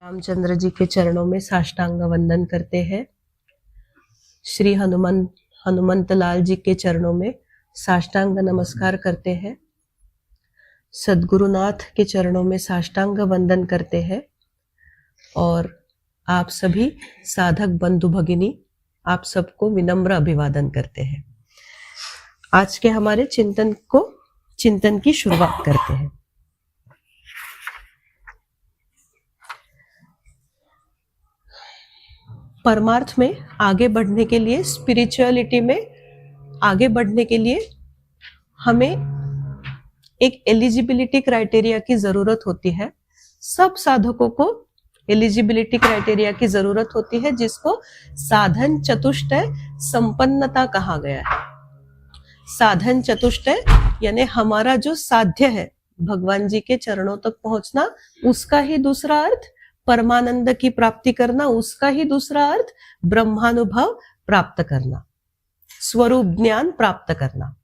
रामचंद्र जी के चरणों में साष्टांग वंदन करते हैं। श्री हनुमंत लाल जी के चरणों में साष्टांग नमस्कार करते हैं। सद्गुरुनाथ के चरणों में साष्टांग वंदन करते हैं। और आप सभी साधक बंधु भगिनी, आप सबको विनम्र अभिवादन करते हैं। आज के हमारे चिंतन की शुरुआत करते हैं। परमार्थ में आगे बढ़ने के लिए, स्पिरिचुअलिटी में आगे बढ़ने के लिए हमें एक एलिजिबिलिटी क्राइटेरिया की जरूरत होती है। सब साधकों को एलिजिबिलिटी क्राइटेरिया की जरूरत होती है, जिसको साधन चतुष्टय संपन्नता कहा गया है। साधन चतुष्टय यानी हमारा जो साध्य है भगवान जी के चरणों तक पहुंचना, उसका ही दूसरा अर्थ परमानंद की प्राप्ति करना, उसका ही दूसरा अर्थ ब्रह्मानुभव प्राप्त करना, स्वरूप ज्ञान प्राप्त करना।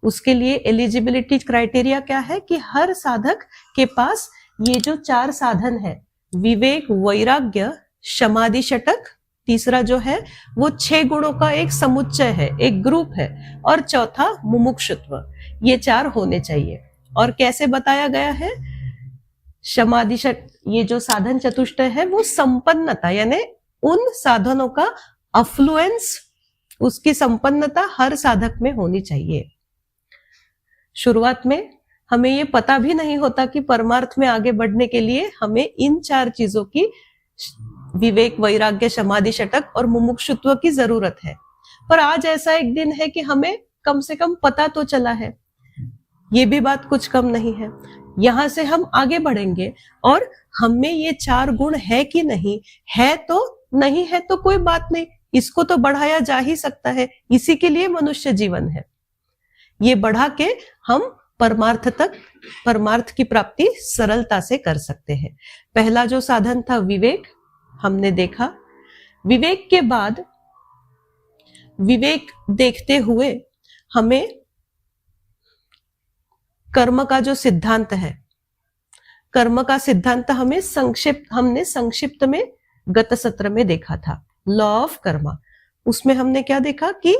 उसके लिए एलिजिबिलिटी क्राइटेरिया क्या है कि हर साधक के पास ये जो 4 साधन है, विवेक, वैराग्य, समाधि, षटक, तीसरा जो है वो 6 गुणों का एक समुच्चय है, एक ग्रुप है, और चौथा मुमुक्षुत्व, ये 4 होने चाहिए। और कैसे बताया गया है? समाधि षटक, ये जो साधन चतुष्टय है वो संपन्नता यानी उन साधनों का अफ्लुएंस, उसकी संपन्नता हर साधक में होनी चाहिए। शुरुआत में हमें ये पता भी नहीं होता कि परमार्थ में आगे बढ़ने के लिए हमें इन 4 चीजों की, विवेक, वैराग्य, समाधि, षटक और मुमुक्षुत्व की जरूरत है। पर आज ऐसा एक दिन है कि हमें कम से कम पता तो चला है। ये भी बात कुछ कम नहीं है। यहां से हम आगे बढ़ेंगे और हमें ये 4 गुण है कि नहीं है, तो नहीं है तो कोई बात नहीं, इसको तो बढ़ाया जा ही सकता है। इसी के लिए मनुष्य जीवन है। ये बढ़ा के हम परमार्थ की प्राप्ति सरलता से कर सकते हैं। पहला जो साधन था विवेक, हमने देखा। विवेक के बाद, विवेक देखते हुए हमें कर्म का जो सिद्धांत है, कर्म का सिद्धांत हमने संक्षिप्त में गत सत्र में देखा था, लॉ ऑफ कर्म। उसमें हमने क्या देखा कि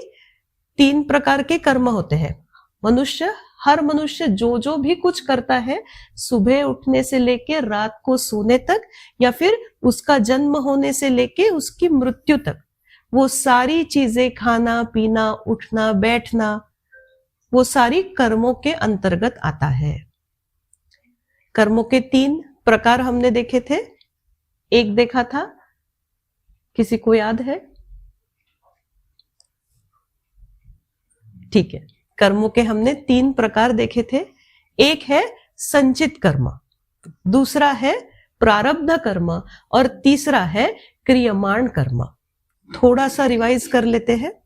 3 प्रकार के कर्म होते हैं। हर मनुष्य जो भी कुछ करता है, सुबह उठने से लेके रात को सोने तक, या फिर उसका जन्म होने से लेके उसकी मृत्यु तक, वो सारी चीजें, खाना पीना, उठना बैठना, वो सारी कर्मों के अंतर्गत आता है। कर्मों के 3 प्रकार हमने देखे थे। एक देखा था, किसी को याद है? ठीक है, कर्मों के हमने 3 प्रकार देखे थे। एक है संचित कर्म, दूसरा है प्रारब्ध कर्म, और तीसरा है क्रियमाण कर्म। थोड़ा सा रिवाइज कर लेते हैं।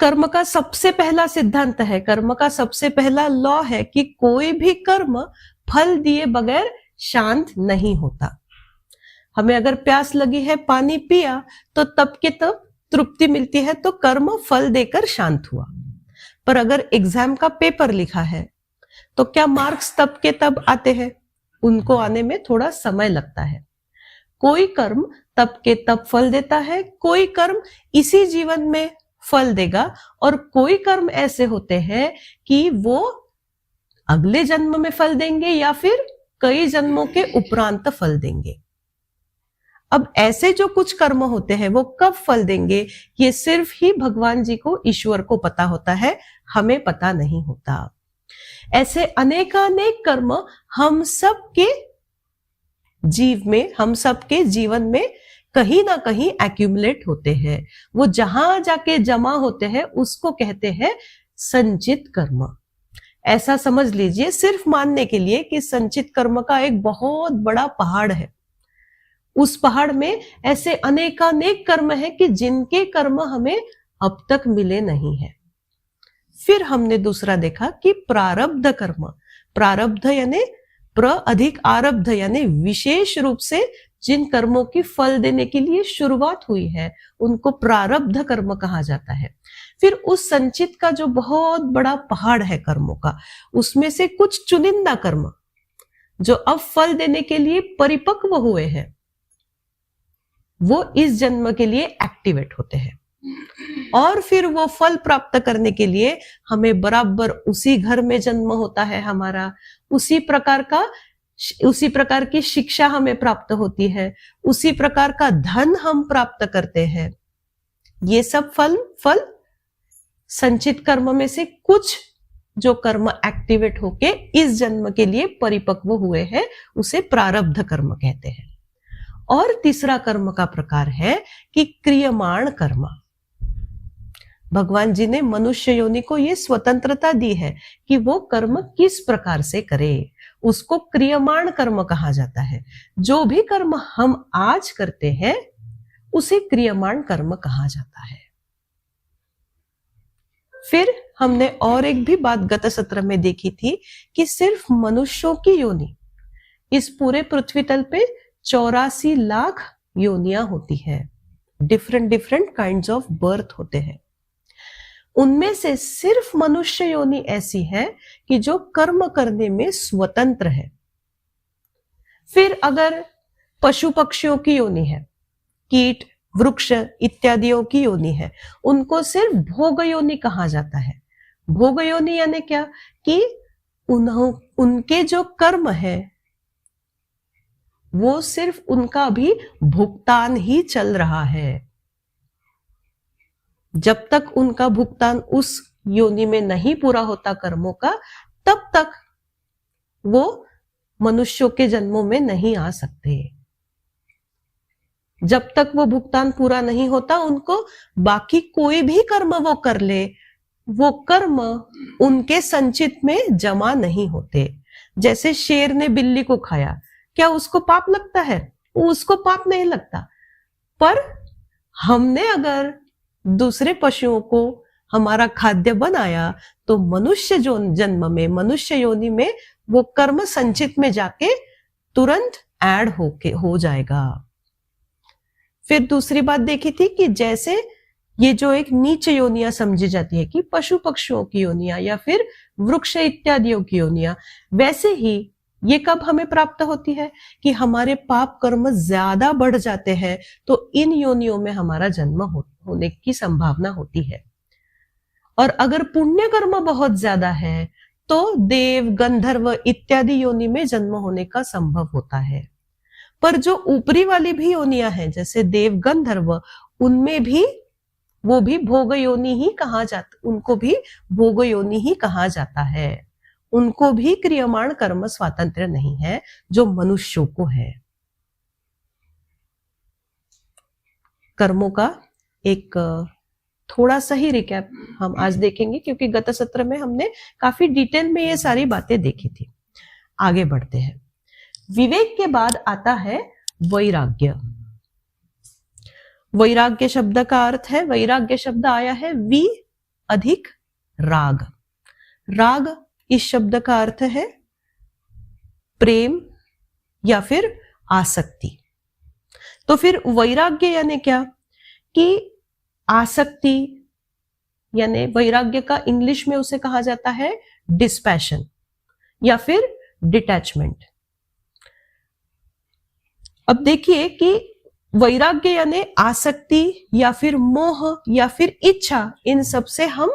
कर्म का सबसे पहला सिद्धांत है, कर्म का सबसे पहला लॉ है कि कोई भी कर्म फल दिए बगैर शांत नहीं होता। हमें अगर प्यास लगी है, पानी पिया तो तब के तब तृप्ति मिलती है, तो कर्म फल देकर शांत हुआ। पर अगर एग्जाम का पेपर लिखा है तो क्या मार्क्स तब के तब आते हैं? उनको आने में थोड़ा समय लगता है। कोई कर्म तब के तब फल देता है, कोई कर्म इसी जीवन में फल देगा, और कोई कर्म ऐसे होते हैं कि वो अगले जन्म में फल देंगे या फिर कई जन्मों के उपरांत फल देंगे। अब ऐसे जो कुछ कर्म होते हैं वो कब फल देंगे, ये सिर्फ ही भगवान जी को, ईश्वर को पता होता है, हमें पता नहीं होता। ऐसे अनेकानेक कर्म हम सबके जीवन में कहीं ना कहीं एक्यूमुलेट होते हैं। वो जहां जाके जमा होते हैं उसको कहते हैं संचित कर्म। ऐसा समझ लीजिए, सिर्फ मानने के लिए, कि संचित कर्म का एक बहुत बड़ा पहाड़ है। उस पहाड़ में ऐसे अनेकानेक कर्म है कि जिनके कर्म हमें अब तक मिले नहीं है। फिर हमने दूसरा देखा कि प्रारब्ध कर्म। प्रारब्ध यानी प्र अधिक आरब्ध, यानी विशेष रूप से जिन कर्मों की फल देने के लिए शुरुआत हुई है, उनको प्रारब्ध कर्म कहा जाता है। फिर उस संचित का जो बहुत बड़ा पहाड़ है कर्मों का, उसमें से कुछ चुनिंदा कर्म, जो अब फल देने के लिए परिपक्व हुए हैं, वो इस जन्म के लिए एक्टिवेट होते हैं। और फिर वो फल प्राप्त करने के लिए हमें बराबर उसी घर में जन्म होता है हमारा, उसी प्रकार की शिक्षा हमें प्राप्त होती है, उसी प्रकार का धन हम प्राप्त करते हैं। ये सब फल संचित कर्म में से कुछ जो कर्म एक्टिवेट होके इस जन्म के लिए परिपक्व हुए हैं, उसे प्रारब्ध कर्म कहते हैं। और तीसरा कर्म का प्रकार है कि क्रियमाण कर्म। भगवान जी ने मनुष्य योनि को ये स्वतंत्रता दी है कि वो कर्म किस प्रकार से करे, उसको क्रियमाण कर्म कहा जाता है। जो भी कर्म हम आज करते हैं उसे क्रियमाण कर्म कहा जाता है। फिर हमने और एक भी बात गत सत्र में देखी थी कि सिर्फ मनुष्यों की योनि, इस पूरे पृथ्वी तल पे 84 लाख योनियां होती है, डिफरेंट काइंड्स ऑफ बर्थ होते हैं। उनमें से सिर्फ मनुष्य योनि ऐसी है कि जो कर्म करने में स्वतंत्र है। फिर अगर पशु पक्षियों की योनि है, कीट वृक्ष इत्यादियों की योनि है, उनको सिर्फ भोग योनि कहा जाता है। भोग योनि यानी क्या कि उनके जो कर्म है वो सिर्फ उनका भी भुगतान ही चल रहा है। जब तक उनका भुगतान उस योनि में नहीं पूरा होता कर्मों का, तब तक वो मनुष्यों के जन्मों में नहीं आ सकते। जब तक वो भुगतान पूरा नहीं होता, उनको बाकी कोई भी कर्म वो कर ले, वो कर्म उनके संचित में जमा नहीं होते। जैसे शेर ने बिल्ली को खाया, क्या उसको पाप लगता है? उसको पाप नहीं लगता। पर हमने अगर दूसरे पशुओं को हमारा खाद्य बनाया तो मनुष्य जो जन्म में, मनुष्य योनि में वो कर्म संचित में जाके तुरंत ऐड हो जाएगा। फिर दूसरी बात देखी थी कि जैसे ये जो एक नीचे योनियां समझी जाती है कि पशु पक्षियों की योनियां या फिर वृक्ष इत्यादियों की योनियां, वैसे ही ये कब हमें प्राप्त होती है कि हमारे पाप कर्म ज्यादा बढ़ जाते हैं, तो इन योनियों में हमारा जन्म होने की संभावना होती है। और अगर पुण्य कर्म बहुत ज्यादा है तो देव गंधर्व इत्यादि योनि में जन्म होने का संभव होता है। पर जो ऊपरी वाली भी योनियां हैं जैसे देव गंधर्व, उनमें भी वो भी भोग योनि ही कहा जाता, उनको भी भोग योनि ही कहा जाता है। उनको भी क्रियमाण कर्म स्वातंत्र नहीं है जो मनुष्यों को है। कर्मों का एक थोड़ा सा ही रिकैप हम आज देखेंगे, क्योंकि गत सत्र में हमने काफी डिटेल में ये सारी बातें देखी थी। आगे बढ़ते हैं। विवेक के बाद आता है वैराग्य। वैराग्य शब्द का अर्थ है, वैराग्य शब्द आया है वी अधिक राग। राग इस शब्द का अर्थ है प्रेम या फिर आसक्ति। तो फिर वैराग्य यानी क्या कि आसक्ति, यानी वैराग्य का इंग्लिश में उसे कहा जाता है डिस्पैशन या फिर डिटैचमेंट। अब देखिए कि वैराग्य यानी आसक्ति या फिर मोह या फिर इच्छा, इन सब से हम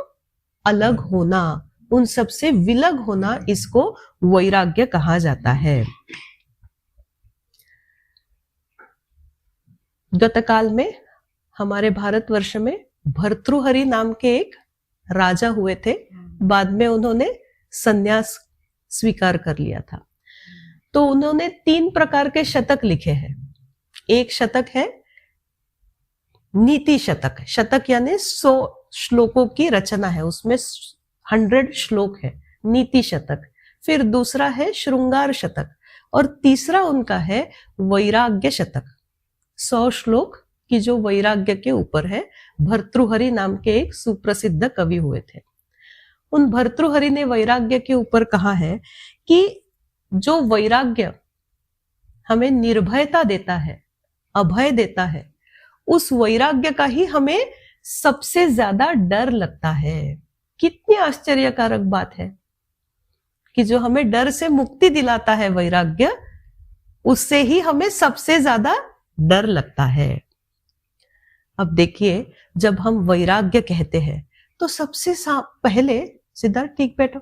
अलग होना, उन सब से विलग होना, इसको वैराग्य कहा जाता है। गतकाल में हमारे भारतवर्ष में भर्तृहरि नाम के एक राजा हुए थे। बाद में उन्होंने संन्यास स्वीकार कर लिया था। तो उन्होंने 3 प्रकार के शतक लिखे हैं। एक शतक है नीति शतक। शतक यानी 100 श्लोकों की रचना है, उसमें 100 श्लोक है, नीति शतक। फिर दूसरा है श्रृंगार शतक और तीसरा उनका है वैराग्य शतक। 100 श्लोक की जो वैराग्य के ऊपर है। भर्तृहरि नाम के एक सुप्रसिद्ध कवि हुए थे। उन भर्तृहरि ने वैराग्य के ऊपर कहा है कि जो वैराग्य हमें निर्भयता देता है, अभय देता है, उस वैराग्य का ही हमें सबसे ज्यादा डर लगता है। कितनी आश्चर्यकारक बात है कि जो हमें डर से मुक्ति दिलाता है वैराग्य, उससे ही हमें सबसे ज्यादा डर लगता है। अब देखिए, जब हम वैराग्य कहते हैं तो सबसे पहले, सिद्धार्थ ठीक बैठो,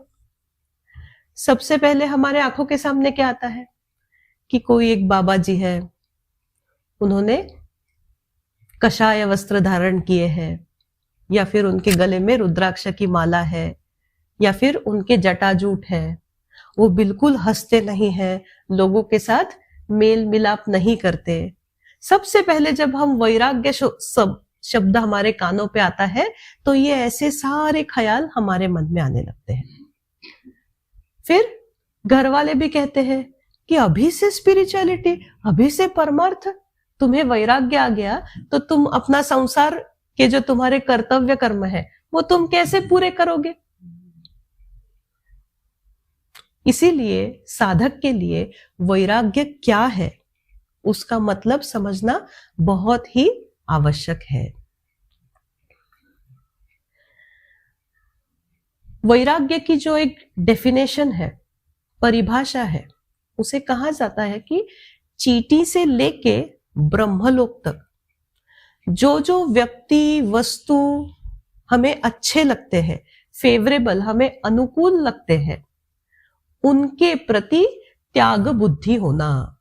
सबसे पहले हमारे आंखों के सामने क्या आता है कि कोई एक बाबा जी है, उन्होंने कषाय वस्त्र धारण किए हैं, या फिर उनके गले में रुद्राक्ष की माला है, या फिर उनके जटाजूट है, वो बिल्कुल हंसते नहीं हैं, लोगों के साथ मेल मिलाप नहीं करते। सबसे पहले जब हम वैराग्य शब्द हमारे कानों पे आता है तो ये ऐसे सारे ख्याल हमारे मन में आने लगते हैं। फिर घर वाले भी कहते हैं कि अभी से स्पिरिचुअलिटी, अभी से परमार्थ, तुम्हें वैराग्य आ गया तो तुम अपना संसार के जो तुम्हारे कर्तव्य कर्म है वो तुम कैसे पूरे करोगे। इसीलिए साधक के लिए वैराग्य क्या है उसका मतलब समझना बहुत ही आवश्यक है। वैराग्य की जो एक डेफिनेशन है, परिभाषा है, उसे कहा जाता है कि चींटी से लेके ब्रह्मलोक तक जो जो व्यक्ति वस्तु हमें अच्छे लगते हैं, फेवरेबल, हमें अनुकूल लगते हैं, उनके प्रति त्याग बुद्धि होना।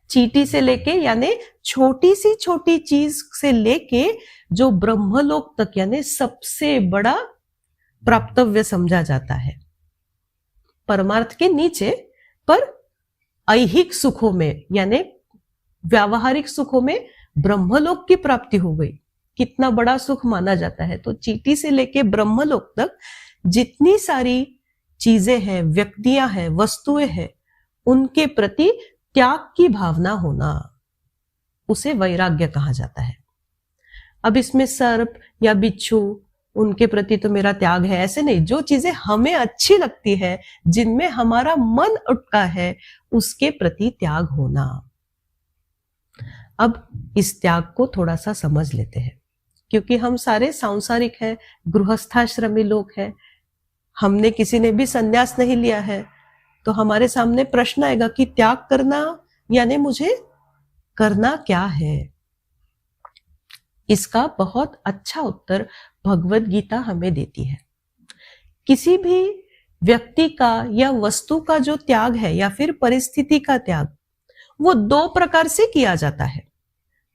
चींटी से लेके यानी छोटी सी छोटी चीज से लेके जो ब्रह्मलोक तक यानी सबसे बड़ा प्राप्तव्य समझा जाता है, परमार्थ के नीचे, पर ऐहिक सुखों में यानी व्यावहारिक सुखों में ब्रह्मलोक की प्राप्ति हो गई, कितना बड़ा सुख माना जाता है। तो चींटी से लेके ब्रह्मलोक तक जितनी सारी चीजें हैं, व्यक्तियां हैं, वस्तुएं हैं, उनके प्रति त्याग की भावना होना, उसे वैराग्य कहा जाता है। अब इसमें सर्प या बिच्छू, उनके प्रति तो मेरा त्याग है, ऐसे नहीं। जो चीजें हमें अच्छी लगती है, जिनमें हमारा मन उठता है, उसके प्रति त्याग होना। अब इस त्याग को थोड़ा सा समझ लेते हैं, क्योंकि हम सारे सांसारिक हैं, गृहस्थाश्रमी लोग हैं, हमने किसी ने भी संन्यास नहीं लिया है, तो हमारे सामने प्रश्न आएगा कि त्याग करना यानी मुझे करना क्या है। इसका बहुत अच्छा उत्तर भगवत गीता हमें देती है। किसी भी व्यक्ति का या वस्तु का जो त्याग है या फिर परिस्थिति का त्याग, वो दो प्रकार से किया जाता है।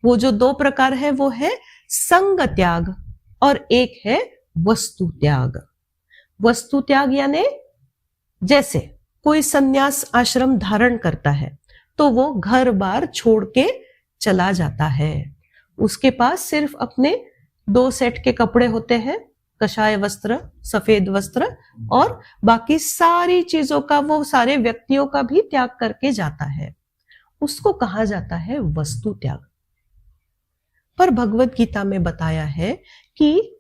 वो जो दो प्रकार है वो है संग त्याग और एक है वस्तु त्याग। वस्तु त्याग यानी जैसे कोई सन्यास आश्रम धारण करता है तो वो घर बार छोड़ के चला जाता है, उसके पास सिर्फ अपने 2 सेट के कपड़े होते हैं, कषाय वस्त्र, सफेद वस्त्र, और बाकी सारी चीजों का, वो सारे व्यक्तियों का भी त्याग करके जाता है, उसको कहा जाता है वस्तु त्याग। पर भगवत गीता में बताया है कि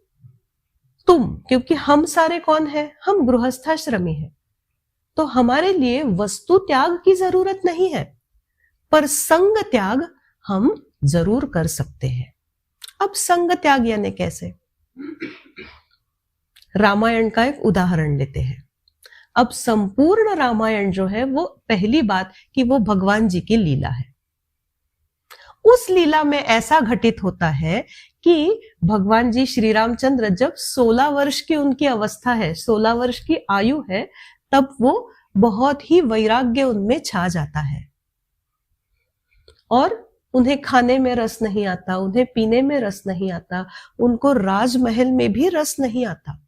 तुम, क्योंकि हम सारे कौन है, हम गृहस्थाश्रमी हैं, तो हमारे लिए वस्तु त्याग की जरूरत नहीं है, पर संग त्याग हम जरूर कर सकते हैं। अब संग त्याग यानी कैसे, रामायण का एक उदाहरण लेते हैं। अब संपूर्ण रामायण जो है वो, पहली बात कि वो भगवान जी की लीला है। उस लीला में ऐसा घटित होता है कि भगवान जी श्री रामचंद्र जब 16 वर्ष की उनकी अवस्था है, 16 वर्ष की आयु है, तब वो बहुत ही वैराग्य उनमें छा जाता है और उन्हें खाने में रस नहीं आता, उन्हें पीने में रस नहीं आता, उनको राजमहल में भी रस नहीं आता।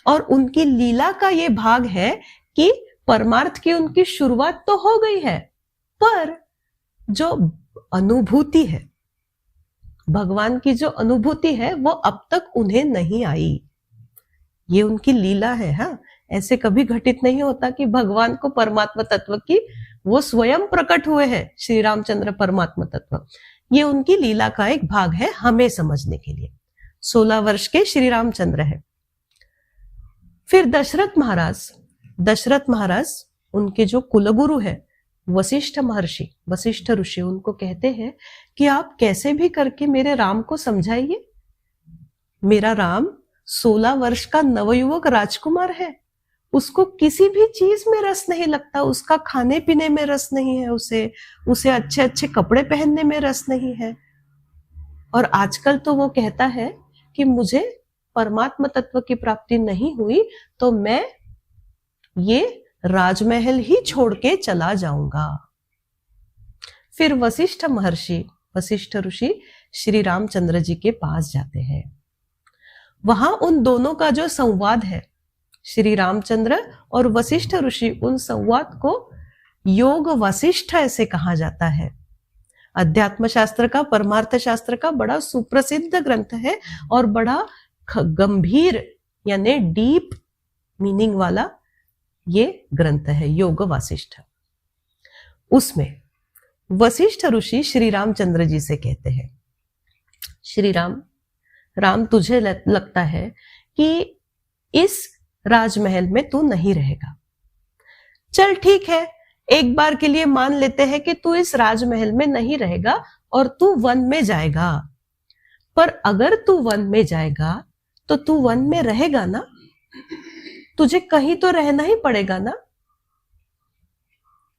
और उनकी लीला का ये भाग है कि परमार्थ की उनकी शुरुआत तो हो गई है, पर जो अनुभूति है, भगवान की जो अनुभूति है, वो अब तक उन्हें नहीं आई। ये उनकी लीला है। हाँ, ऐसे कभी घटित नहीं होता कि भगवान को परमात्मा तत्व की वो स्वयं प्रकट हुए हैं, श्री रामचंद्र परमात्मा तत्व। ये उनकी लीला का एक भाग है हमें समझने के लिए। 16 वर्ष के श्री रामचंद्र है। फिर दशरथ महाराज उनके जो कुलगुरु है वशिष्ठ महर्षि, वशिष्ठ ऋषि, उनको कहते हैं कि आप कैसे भी करके मेरे राम को समझाइए। मेरा राम 16 वर्ष का नवयुवक राजकुमार है, उसको किसी भी चीज में रस नहीं लगता, उसका खाने पीने में रस नहीं है, उसे अच्छे अच्छे कपड़े पहनने में रस नहीं है। और आजकल तो वो कहता है कि मुझे परमात्मा तत्व की प्राप्ति नहीं हुई तो मैं ये राजमहल ही छोड़ के चला जाऊंगा। फिर वशिष्ठ महर्षि, वशिष्ठ ऋषि श्री रामचंद्र जी के पास जाते हैं। वहां उन दोनों का जो संवाद है, श्री रामचंद्र और वशिष्ठ ऋषि, उन संवाद को योग वशिष्ठ ऐसे कहा जाता है। अध्यात्म शास्त्र का, परमार्थ शास्त्र का बड़ा सुप्रसिद्ध ग्रंथ है और बड़ा गंभीर यानी डीप मीनिंग वाला ये ग्रंथ है योग वशिष्ठ। उसमें वशिष्ठ ऋषि श्री रामचंद्र जी से कहते हैं, श्री राम तुझे लगता है कि इस राजमहल में तू नहीं रहेगा। चल ठीक है, एक बार के लिए मान लेते हैं कि तू इस राजमहल में नहीं रहेगा और तू वन में जाएगा। पर अगर तू वन में जाएगा तो तू वन में रहेगा ना, तुझे कहीं तो रहना ही पड़ेगा ना।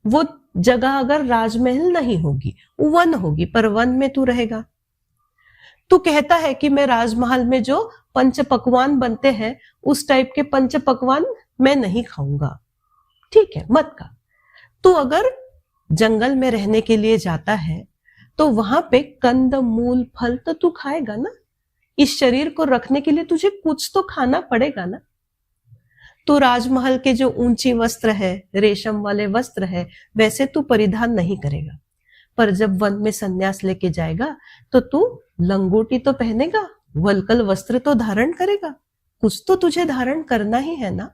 वो जगह अगर राजमहल नहीं होगी, वन होगी, पर वन में तू रहेगा। तू कहता है कि मैं राजमहल में जो पंच पकवान बनते हैं उस टाइप के पंच पकवान मैं नहीं खाऊंगा। ठीक है, मत खा। तू अगर जंगल में रहने के लिए जाता है तो वहां पे कंद मूल फल तो तू खाएगा ना। इस शरीर को रखने के लिए तुझे कुछ तो खाना पड़ेगा ना। तो राजमहल के जो ऊंची वस्त्र है, रेशम वाले वस्त्र है, वैसे तू परिधान नहीं करेगा। पर जब वन में संन्यास लेके जाएगा तो तू लंगोटी तो पहनेगा, वलकल वस्त्र तो धारण करेगा, कुछ तो तुझे धारण करना ही है ना।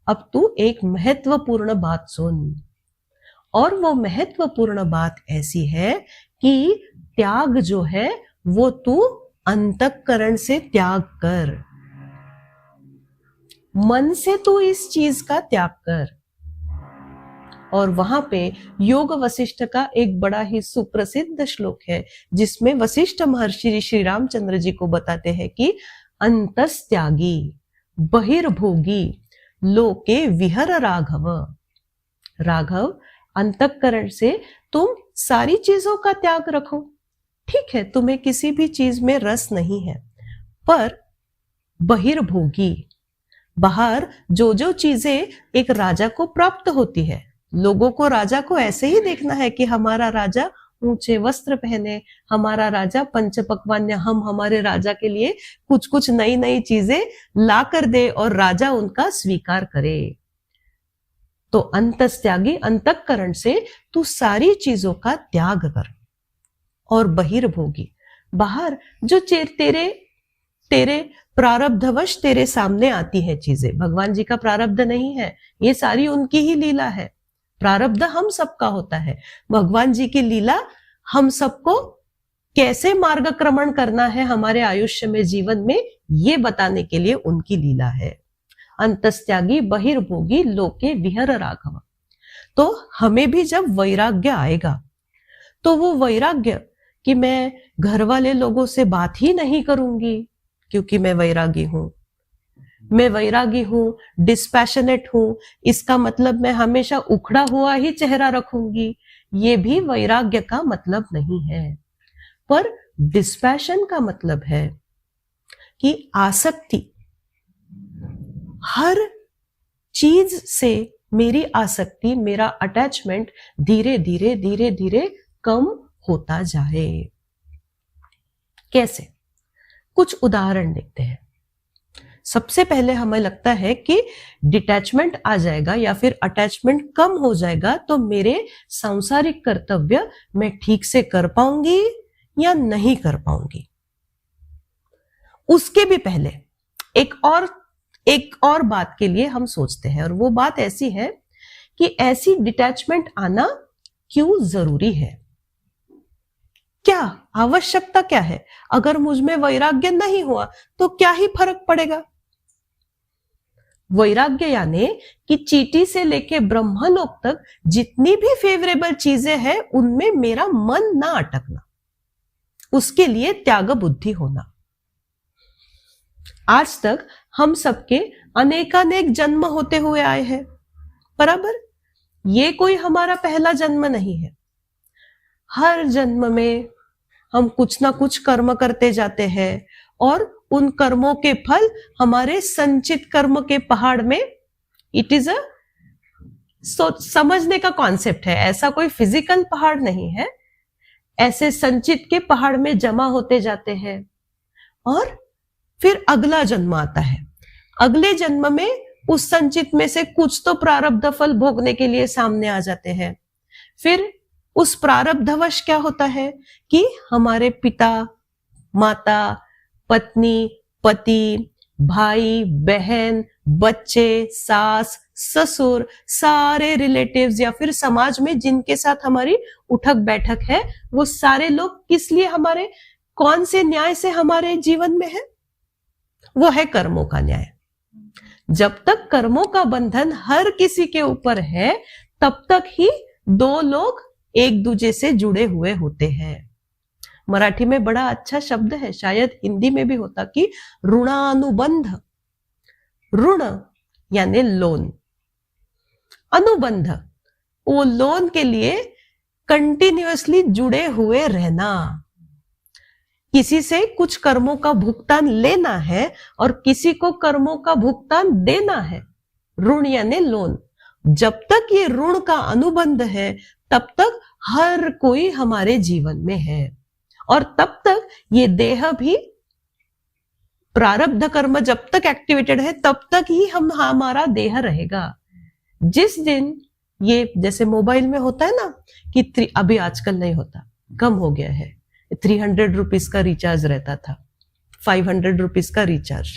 अब तू एक महत्वपूर्ण बात सुन, और वो महत्वपूर्ण बात ऐसी है कि त्याग जो है वो तू अंतःकरण से त्याग कर, मन से तू इस चीज का त्याग कर। और वहां पे योग वशिष्ठ का एक बड़ा ही सुप्रसिद्ध श्लोक है जिसमें वशिष्ठ महर्षि श्री रामचंद्र जी को बताते हैं कि अंतस्त्यागी बहिर्भोगी लोके विहर राघव। राघव, अंतःकरण से तुम सारी चीजों का त्याग रखो। ठीक है, तुम्हें किसी भी चीज में रस नहीं है, पर बहिर्भोगी, बाहर जो जो चीजें एक राजा को प्राप्त होती है, लोगों को राजा को ऐसे ही देखना है कि हमारा राजा ऊंचे वस्त्र पहने, हमारा राजा पंच पकवान, हम हमारे राजा के लिए कुछ कुछ नई नई चीजें ला कर दे और राजा उनका स्वीकार करे। तो अंतस्त्यागी, अंतःकरण से तू सारी चीजों का त्याग कर। और बहिर्भोगी, बाहर जो तेरे प्रारब्धवश तेरे सामने आती है चीजें, भगवान जी का प्रारब्ध नहीं है, ये सारी उनकी ही लीला है। प्रारब्ध हम सबका होता है, भगवान जी की लीला हम सबको कैसे मार्गक्रमण करना है हमारे आयुष्य में, जीवन में, ये बताने के लिए उनकी लीला है। अंतस्त्यागी बहिर्भोगी लोके विहर राघव। तो हमें भी जब वैराग्य आएगा तो वो वैराग्य कि मैं घर वाले लोगों से बात ही नहीं करूंगी क्योंकि मैं वैरागी हूं, मैं वैरागी हूं, डिस्पैशनेट हूं, इसका मतलब मैं हमेशा उखड़ा हुआ ही चेहरा रखूंगी, ये भी वैराग्य का मतलब नहीं है। पर डिस्पैशन का मतलब है कि आसक्ति, हर चीज से मेरी आसक्ति, मेरा अटैचमेंट धीरे धीरे धीरे धीरे कम होता जाए। कैसे? कुछ उदाहरण देखते हैं। सबसे पहले हमें लगता है कि डिटैचमेंट आ जाएगा या फिर अटैचमेंट कम हो जाएगा तो मेरे सांसारिक कर्तव्य मैं ठीक से कर पाऊंगी या नहीं कर पाऊंगी। उसके भी पहले एक और बात के लिए हम सोचते हैं, और वो बात ऐसी है कि ऐसी डिटैचमेंट आना क्यों जरूरी है, क्या आवश्यकता क्या है? अगर मुझ में वैराग्य नहीं हुआ तो क्या ही फर्क पड़ेगा। वैराग्य यानी कि चींटी से लेके ब्रह्मलोक तक जितनी भी फेवरेबल चीजें हैं उनमें मेरा मन ना अटकना, उसके लिए त्याग बुद्धि होना। आज तक हम सबके अनेकानेक जन्म होते हुए आए हैं, बराबर। ये कोई हमारा पहला जन्म नहीं है। हर जन्म में हम कुछ ना कुछ कर्म करते जाते हैं और उन कर्मों के फल हमारे संचित कर्म के पहाड़ में, इट इज अ समझने का कॉन्सेप्ट है, ऐसा कोई फिजिकल पहाड़ नहीं है, ऐसे संचित के पहाड़ में जमा होते जाते हैं और फिर अगला जन्म आता है। अगले जन्म में उस संचित में से कुछ तो प्रारब्ध फल भोगने के लिए सामने आ जाते हैं। फिर उस प्रारब्धवश क्या होता है कि हमारे पिता, माता, पत्नी, पति, भाई, बहन, बच्चे, सास, ससुर, सारे रिलेटिव्स या फिर समाज में जिनके साथ हमारी उठक बैठक है, वो सारे लोग किस लिए हमारे, कौन से न्याय से हमारे जीवन में है? वो है कर्मों का न्याय। जब तक कर्मों का बंधन हर किसी के ऊपर है, तब तक ही दो लोग एक दूसरे से जुड़े हुए होते हैं। मराठी में बड़ा अच्छा शब्द है, शायद हिंदी में भी होता, कि ऋणानुबंध। ऋण यानी लोन, अनुबंध वो लोन के लिए कंटिन्यूअसली जुड़े हुए रहना। किसी से कुछ कर्मों का भुगतान लेना है और किसी को कर्मों का भुगतान देना है, ऋण यानी लोन। जब तक ये ऋण का अनुबंध है तब तक हर कोई हमारे जीवन में है और तब तक ये देह भी, प्रारब्ध कर्म जब तक एक्टिवेटेड है तब तक ही हमारा देह रहेगा। जिस दिन ये, जैसे मोबाइल में होता है ना कि अभी आजकल नहीं होता, कम हो गया है, 300 रुपीज का रिचार्ज रहता था, 500 रुपीज का रिचार्ज,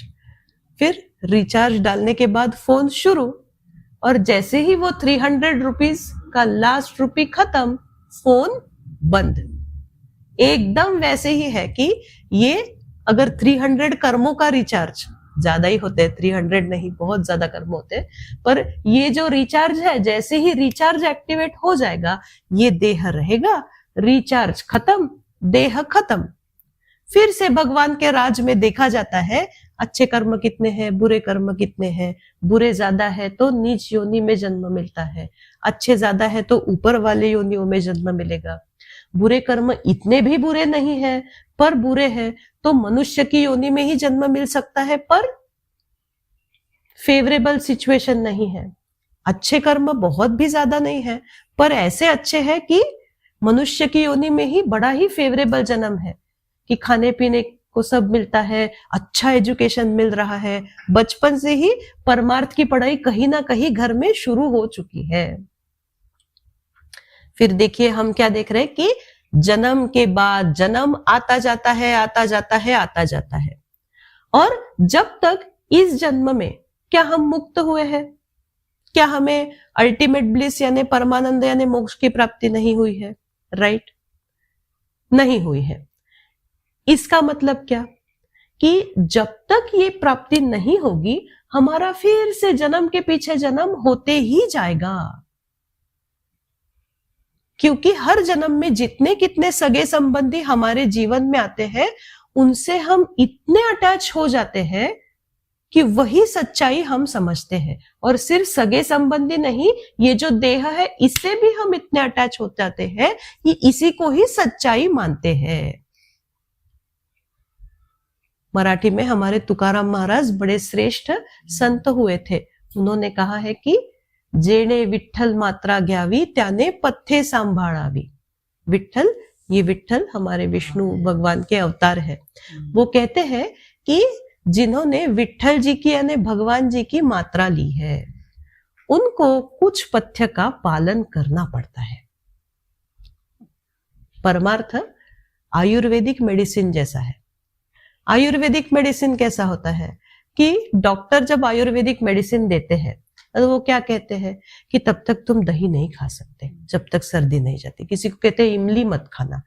फिर रिचार्ज डालने के बाद फोन शुरू, और जैसे ही वो 300 रुपीज का लास्ट रुपी खत्म, फोन बंद। एकदम वैसे ही है कि ये अगर 300 कर्मों का रिचार्ज, ज्यादा ही होते हैं, 300 नहीं, बहुत ज्यादा कर्म होते हैं, पर ये जो रिचार्ज है, जैसे ही रिचार्ज एक्टिवेट हो जाएगा, ये देह रहेगा, रिचार्ज खत्म, देह खत्म। फिर से भगवान के राज में देखा जाता है अच्छे कर्म कितने हैं, बुरे कर्म कितने हैं। बुरे ज्यादा है तो नीच योनि में जन्म मिलता है, अच्छे ज्यादा है तो ऊपर वाले योनियों में जन्म मिलेगा। बुरे कर्म इतने भी बुरे नहीं है पर बुरे हैं तो मनुष्य की योनि में ही जन्म मिल सकता है, पर फेवरेबल सिचुएशन नहीं है। अच्छे कर्म बहुत भी ज्यादा नहीं है पर ऐसे अच्छे हैं कि मनुष्य की योनि में ही बड़ा ही फेवरेबल जन्म है, कि खाने पीने को सब मिलता है, अच्छा एजुकेशन मिल रहा है, बचपन से ही परमार्थ की पढ़ाई कहीं ना कहीं घर में शुरू हो चुकी है। फिर देखिए हम क्या देख रहे हैं कि जन्म के बाद जन्म आता जाता है, आता जाता है, आता जाता है, और जब तक इस जन्म में क्या हम मुक्त हुए हैं, क्या हमें अल्टीमेट ब्लिस यानी परमानंद यानी मोक्ष की प्राप्ति नहीं हुई है? राइट, नहीं हुई है। इसका मतलब क्या कि जब तक ये प्राप्ति नहीं होगी, हमारा फिर से जन्म के पीछे जन्म होते ही जाएगा, क्योंकि हर जन्म में जितने कितने सगे संबंधी हमारे जीवन में आते हैं, उनसे हम इतने अटैच हो जाते हैं कि वही सच्चाई हम समझते हैं। और सिर्फ सगे संबंधी नहीं, ये जो देह है इससे भी हम इतने अटैच हो जाते हैं कि इसी को ही सच्चाई मानते हैं। मराठी में हमारे तुकाराम महाराज बड़े श्रेष्ठ संत हुए थे, उन्होंने कहा है कि जेणे विठ्ठल मात्रा घ्यावी त्याने पथ्ये सांभाळावी। विठ्ठल, ये विठ्ठल हमारे विष्णु भगवान के अवतार है। वो कहते हैं कि जिन्होंने विठ्ठल जी की यानी भगवान जी की मात्रा ली है, उनको कुछ पथ्य का पालन करना पड़ता है। परमार्थ आयुर्वेदिक मेडिसिन जैसा है। आयुर्वेदिक मेडिसिन कैसा होता है कि डॉक्टर जब आयुर्वेदिक मेडिसिन देते हैं तो वो क्या कहते हैं कि तब तक तुम दही नहीं खा सकते जब तक सर्दी नहीं जाती। किसी को कहते हैं इमली मत खाना,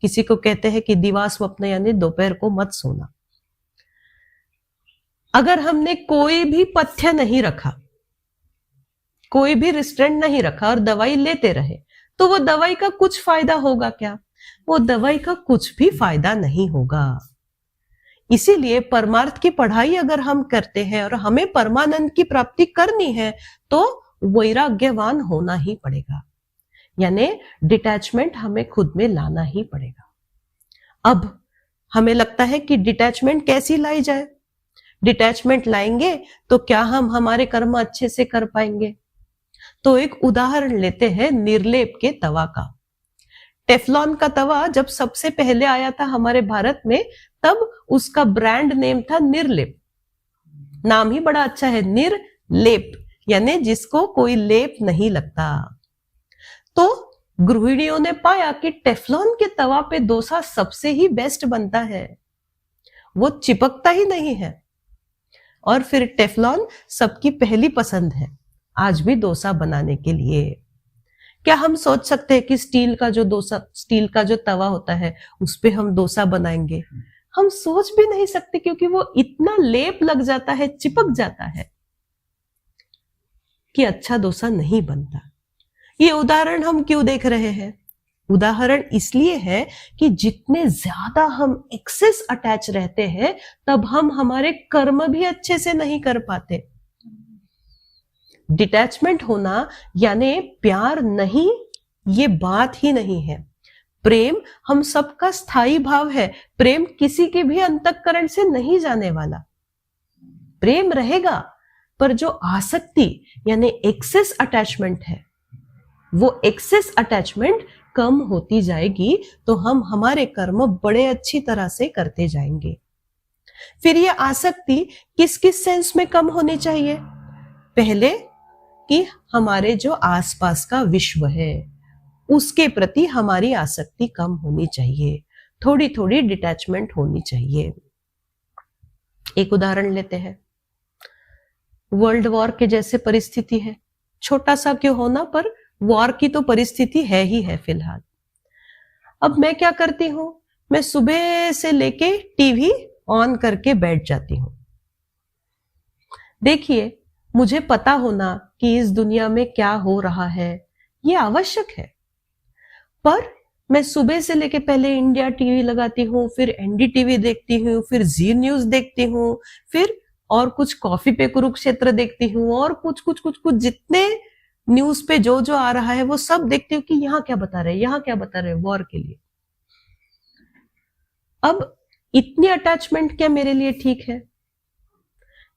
किसी को कहते हैं कि दिवा स्वप्न यानी दोपहर को मत सोना। अगर हमने कोई भी पथ्य नहीं रखा, कोई भी रिस्ट्रेंट नहीं रखा और दवाई लेते रहे, तो वो दवाई का कुछ फायदा होगा क्या? वो दवाई का कुछ भी फायदा नहीं होगा। इसीलिए परमार्थ की पढ़ाई अगर हम करते हैं और हमें परमानंद की प्राप्ति करनी है तो वैराग्यवान होना ही पड़ेगा, यानी डिटैचमेंट हमें खुद में लाना ही पड़ेगा। अब हमें लगता है कि डिटैचमेंट कैसी लाई जाए, डिटैचमेंट लाएंगे तो क्या हम हमारे कर्म अच्छे से कर पाएंगे? तो एक उदाहरण लेते हैं निर्लेप के तवा का। टेफलॉन का तवा जब सबसे पहले आया था हमारे भारत में, तब उसका ब्रांड नेम था निर्लेप। नाम ही बड़ा अच्छा है, निर्लेप, यानी जिसको कोई लेप नहीं लगता। तो गृहिणियों ने पाया कि टेफलॉन के तवा पे डोसा सबसे ही बेस्ट बनता है, वो चिपकता ही नहीं है, और फिर टेफलॉन सबकी पहली पसंद है आज भी डोसा बनाने के लिए। क्या हम सोच सकते हैं कि स्टील का जो तवा होता है उस पे हम डोसा बनाएंगे? हम सोच भी नहीं सकते, क्योंकि वो इतना लेप लग जाता है, चिपक जाता है कि अच्छा डोसा नहीं बनता। ये उदाहरण हम क्यों देख रहे हैं? उदाहरण इसलिए है कि जितने ज्यादा हम एक्सेस अटैच रहते हैं तब हम हमारे कर्म भी अच्छे से नहीं कर पाते। डिटैचमेंट होना यानी प्यार नहीं, ये बात ही नहीं है। प्रेम हम सबका स्थायी भाव है, प्रेम किसी के भी अंतःकरण से नहीं जाने वाला। प्रेम रहेगा, पर जो आसक्ति यानी एक्सेस अटैचमेंट है, वो एक्सेस अटैचमेंट कम होती जाएगी तो हम हमारे कर्म बड़े अच्छी तरह से करते जाएंगे। फिर ये आसक्ति किस किस सेंस में कम होनी चाहिए? पहले कि हमारे जो आसपास का विश्व है उसके प्रति हमारी आसक्ति कम होनी चाहिए, थोड़ी थोड़ी डिटैचमेंट होनी चाहिए। एक उदाहरण लेते हैं, वर्ल्ड वॉर के जैसे परिस्थिति है, छोटा सा क्यों होना, पर वॉर की तो परिस्थिति है ही है फिलहाल। अब मैं क्या करती हूं, मैं सुबह से लेके टीवी ऑन करके बैठ जाती हूं। देखिए, मुझे पता होना कि इस दुनिया में क्या हो रहा है ये आवश्यक है, पर मैं सुबह से लेके पहले इंडिया टीवी लगाती हूँ, फिर एनडीटीवी देखती हूँ, फिर जी न्यूज देखती हूँ, फिर और कुछ कॉफी पे कुरुक्षेत्र देखती हूँ, और कुछ जितने न्यूज पे जो जो आ रहा है वो सब देखती हूँ कि यहाँ क्या बता रहे, यहाँ क्या बता रहे वॉर के लिए। अब इतनी अटैचमेंट क्या मेरे लिए ठीक है?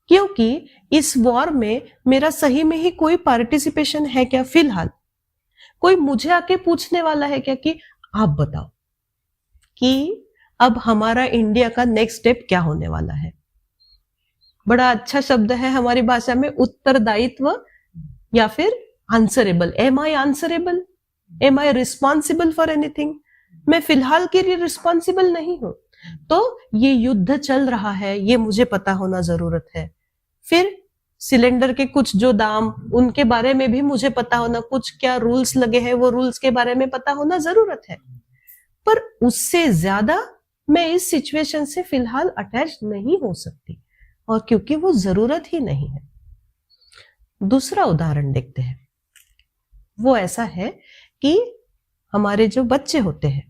क्योंकि इस वॉर में मेरा सही में ही कोई पार्टिसिपेशन है क्या? फिलहाल कोई मुझे आके पूछने वाला है क्या कि आप बताओ कि अब हमारा इंडिया का नेक्स्ट स्टेप क्या होने वाला है? बड़ा अच्छा शब्द है हमारी भाषा में, उत्तरदायित्व या फिर answerable. Am I answerable? Am I responsible for anything? मैं फिलहाल के लिए रिस्पॉन्सिबल नहीं हूं। तो ये युद्ध चल रहा है, ये मुझे पता होना जरूरत है। फिर सिलेंडर के कुछ जो दाम, उनके बारे में भी मुझे पता होना, कुछ क्या रूल्स लगे हैं वो रूल्स के बारे में पता होना जरूरत है। पर उससे ज्यादा मैं इस सिचुएशन से फिलहाल अटैच नहीं हो सकती, और क्योंकि वो जरूरत ही नहीं है। दूसरा उदाहरण देखते हैं, वो ऐसा है कि हमारे जो बच्चे होते हैं,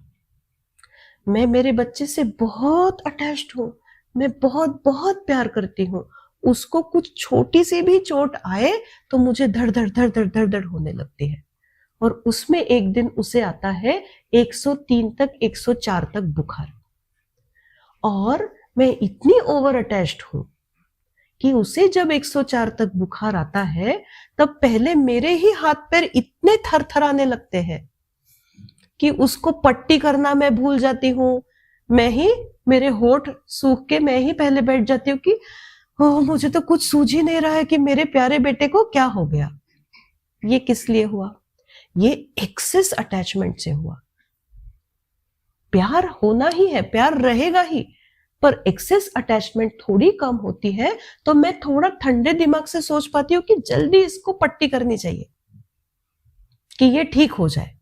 मैं मेरे बच्चे से बहुत अटैच्ड हूं, मैं बहुत बहुत प्यार करती हूं। उसको कुछ छोटी सी भी चोट आए तो मुझे धड़ धड़ धड़ धड़ धड़ धड़ होने लगती है, और उसमें एक दिन उसे आता है 103 तक 104 तक बुखार, और मैं इतनी ओवर अटैच्ड हूं कि उसे जब 104 तक बुखार आता है तब पहले मेरे ही हाथ पैर इतने थरथराने लगते हैं कि उसको पट्टी करना मैं भूल जाती हूँ। मैं ही, मेरे होठ सूख के मैं ही पहले बैठ जाती हूँ कि ओह, मुझे तो कुछ सूझ ही नहीं रहा है कि मेरे प्यारे बेटे को क्या हो गया। ये किस लिए हुआ? ये एक्सेस अटैचमेंट से हुआ। प्यार होना ही है, प्यार रहेगा ही, पर एक्सेस अटैचमेंट थोड़ी कम होती है तो मैं थोड़ा ठंडे दिमाग से सोच पाती हूँ कि जल्दी इसको पट्टी करनी चाहिए कि ये ठीक हो जाए।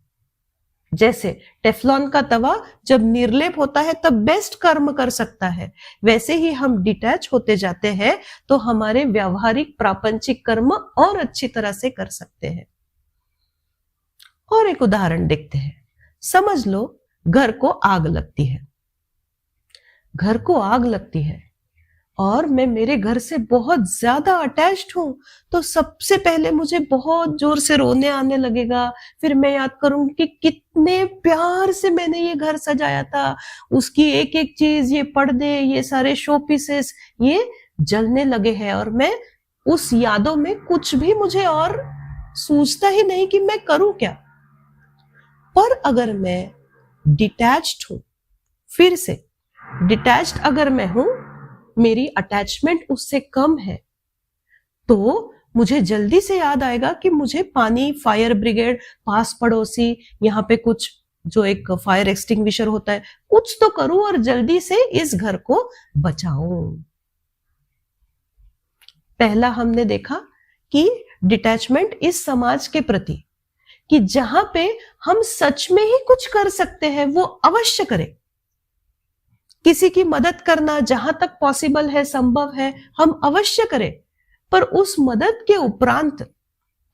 जैसे टेफलॉन का तवा जब निर्लेप होता है तब बेस्ट कर्म कर सकता है, वैसे ही हम डिटैच होते जाते हैं तो हमारे व्यावहारिक प्रापंचिक कर्म और अच्छी तरह से कर सकते हैं। और एक उदाहरण देखते हैं। समझ लो घर को आग लगती है। घर को आग लगती है और मैं मेरे घर से बहुत ज्यादा अटैच्ड हूं, तो सबसे पहले मुझे बहुत जोर से रोने आने लगेगा। फिर मैं याद करूंगी कि कितने प्यार से मैंने ये घर सजाया था, उसकी एक एक चीज, ये पर्दे, ये सारे शो पीसेस, ये जलने लगे हैं और मैं उस यादों में कुछ भी मुझे और सूझता ही नहीं कि मैं करूं क्या। पर अगर मैं डिटैच्ड हूं, फिर से डिटैच्ड अगर मैं हूं, मेरी अटैचमेंट उससे कम है, तो मुझे जल्दी से याद आएगा कि मुझे पानी, फायर ब्रिगेड, पास पड़ोसी, यहाँ पे कुछ जो एक फायर एक्सटिंग्विशर होता है, कुछ तो करूं और जल्दी से इस घर को बचाऊं। पहला हमने देखा कि डिटैचमेंट इस समाज के प्रति, कि जहां पे हम सच में ही कुछ कर सकते हैं वो अवश्य करें। किसी की मदद करना जहां तक पॉसिबल है, संभव है, हम अवश्य करें। पर उस मदद के उपरांत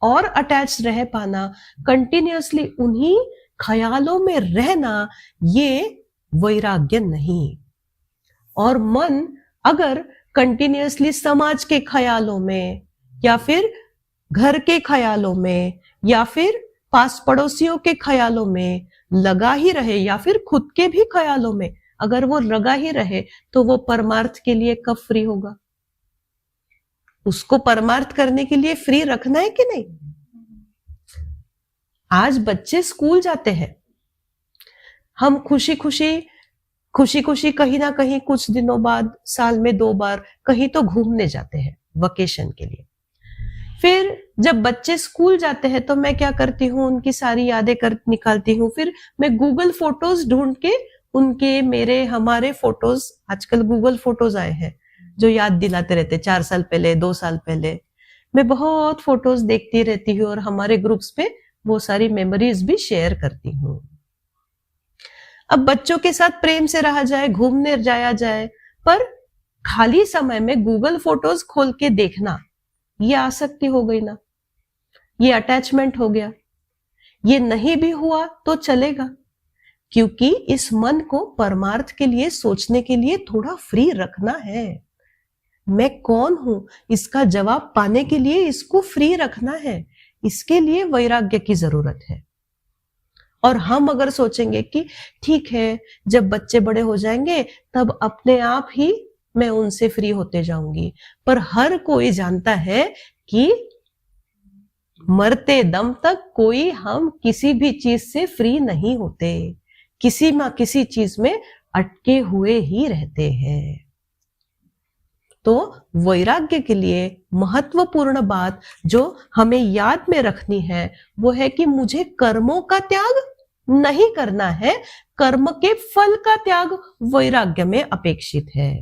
और अटैच रह पाना, कंटिन्यूअसली उन्हीं ख्यालों में रहना, ये वैराग्य नहीं। और मन अगर कंटिन्यूअसली समाज के ख्यालों में या फिर घर के ख्यालों में या फिर पास पड़ोसियों के ख्यालों में लगा ही रहे या फिर खुद के भी ख्यालों में अगर वो लगा ही रहे, तो वो परमार्थ के लिए कब फ्री होगा? उसको परमार्थ करने के लिए फ्री रखना है कि नहीं? आज बच्चे स्कूल जाते हैं, हम खुशी खुशी कहीं ना कहीं कुछ दिनों बाद, साल में 2 बार कहीं तो घूमने जाते हैं वेकेशन के लिए। फिर जब बच्चे स्कूल जाते हैं तो मैं क्या करती हूँ, उनकी सारी यादें निकालती हूँ। फिर मैं गूगल फोटोज ढूंढ के उनके, मेरे, हमारे फोटोज, आजकल गूगल फोटोज आए हैं जो याद दिलाते रहते, 4 साल पहले, 2 साल पहले। मैं बहुत फोटोज देखती रहती हूँ और हमारे ग्रुप्स पे वो सारी मेमोरीज भी शेयर करती हूँ। अब बच्चों के साथ प्रेम से रहा जाए, घूमने जाया जाए, पर खाली समय में गूगल फोटोज खोल के देखना, ये आसक्ति हो गई ना, ये अटैचमेंट हो गया। ये नहीं भी हुआ तो चलेगा, क्योंकि इस मन को परमार्थ के लिए सोचने के लिए थोड़ा फ्री रखना है। मैं कौन हूं, इसका जवाब पाने के लिए इसको फ्री रखना है। इसके लिए वैराग्य की जरूरत है। और हम अगर सोचेंगे कि ठीक है, जब बच्चे बड़े हो जाएंगे तब अपने आप ही मैं उनसे फ्री होते जाऊंगी, पर हर कोई जानता है कि मरते दम तक कोई हम किसी भी चीज से फ्री नहीं होते, किसी ना किसी चीज में अटके हुए ही रहते हैं। तो वैराग्य के लिए महत्वपूर्ण बात जो हमें याद में रखनी है वो है कि मुझे कर्मों का त्याग नहीं करना है, कर्म के फल का त्याग वैराग्य में अपेक्षित है।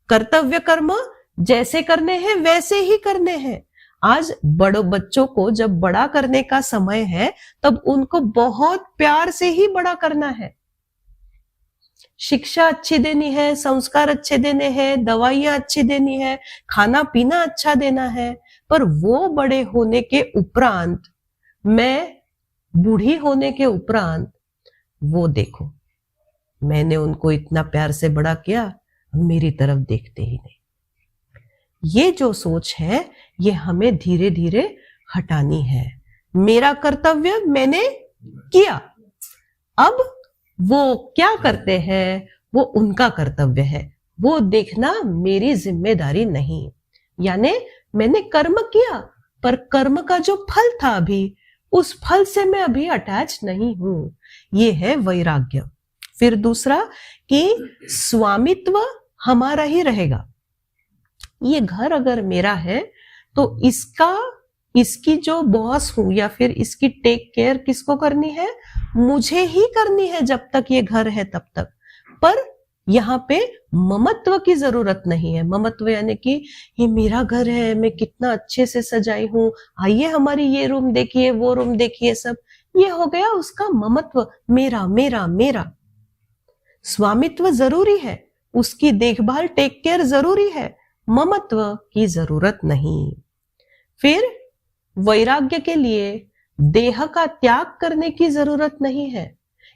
कर्तव्य कर्म जैसे करने हैं वैसे ही करने हैं। आज बड़ों बच्चों को जब बड़ा करने का समय है तब उनको बहुत प्यार से ही बड़ा करना है। शिक्षा अच्छी देनी है, संस्कार अच्छे देने हैं, दवाइयां अच्छी देनी है, खाना पीना अच्छा देना है। पर वो बड़े होने के उपरांत, मैं बूढ़ी होने के उपरांत, वो देखो मैंने उनको इतना प्यार से बड़ा किया, मेरी तरफ देखते ही नहीं। ये जो सोच है ये हमें धीरे धीरे हटानी है। मेरा कर्तव्य मैंने किया, अब वो क्या करते हैं वो उनका कर्तव्य है, वो देखना मेरी जिम्मेदारी नहीं। यानी मैंने कर्म किया, पर कर्म का जो फल था अभी, उस फल से मैं अभी अटैच नहीं हूं। ये है वैराग्य। फिर दूसरा कि स्वामित्व हमारा ही रहेगा। ये घर अगर मेरा है तो इसकी जो बॉस हूं या फिर इसकी टेक केयर किसको करनी है? मुझे ही करनी है जब तक ये घर है तब तक। पर यहाँ पे ममत्व की जरूरत नहीं है। ममत्व यानी कि ये मेरा घर है, मैं कितना अच्छे से सजाई हूं, आइए हमारी ये रूम देखिए, वो रूम देखिए, सब ये हो गया उसका ममत्व, मेरा मेरा मेरा। स्वामित्व जरूरी है, उसकी देखभाल, टेक केयर जरूरी है, ममत्व की जरूरत नहीं। फिर वैराग्य के लिए देह का त्याग करने की जरूरत नहीं है,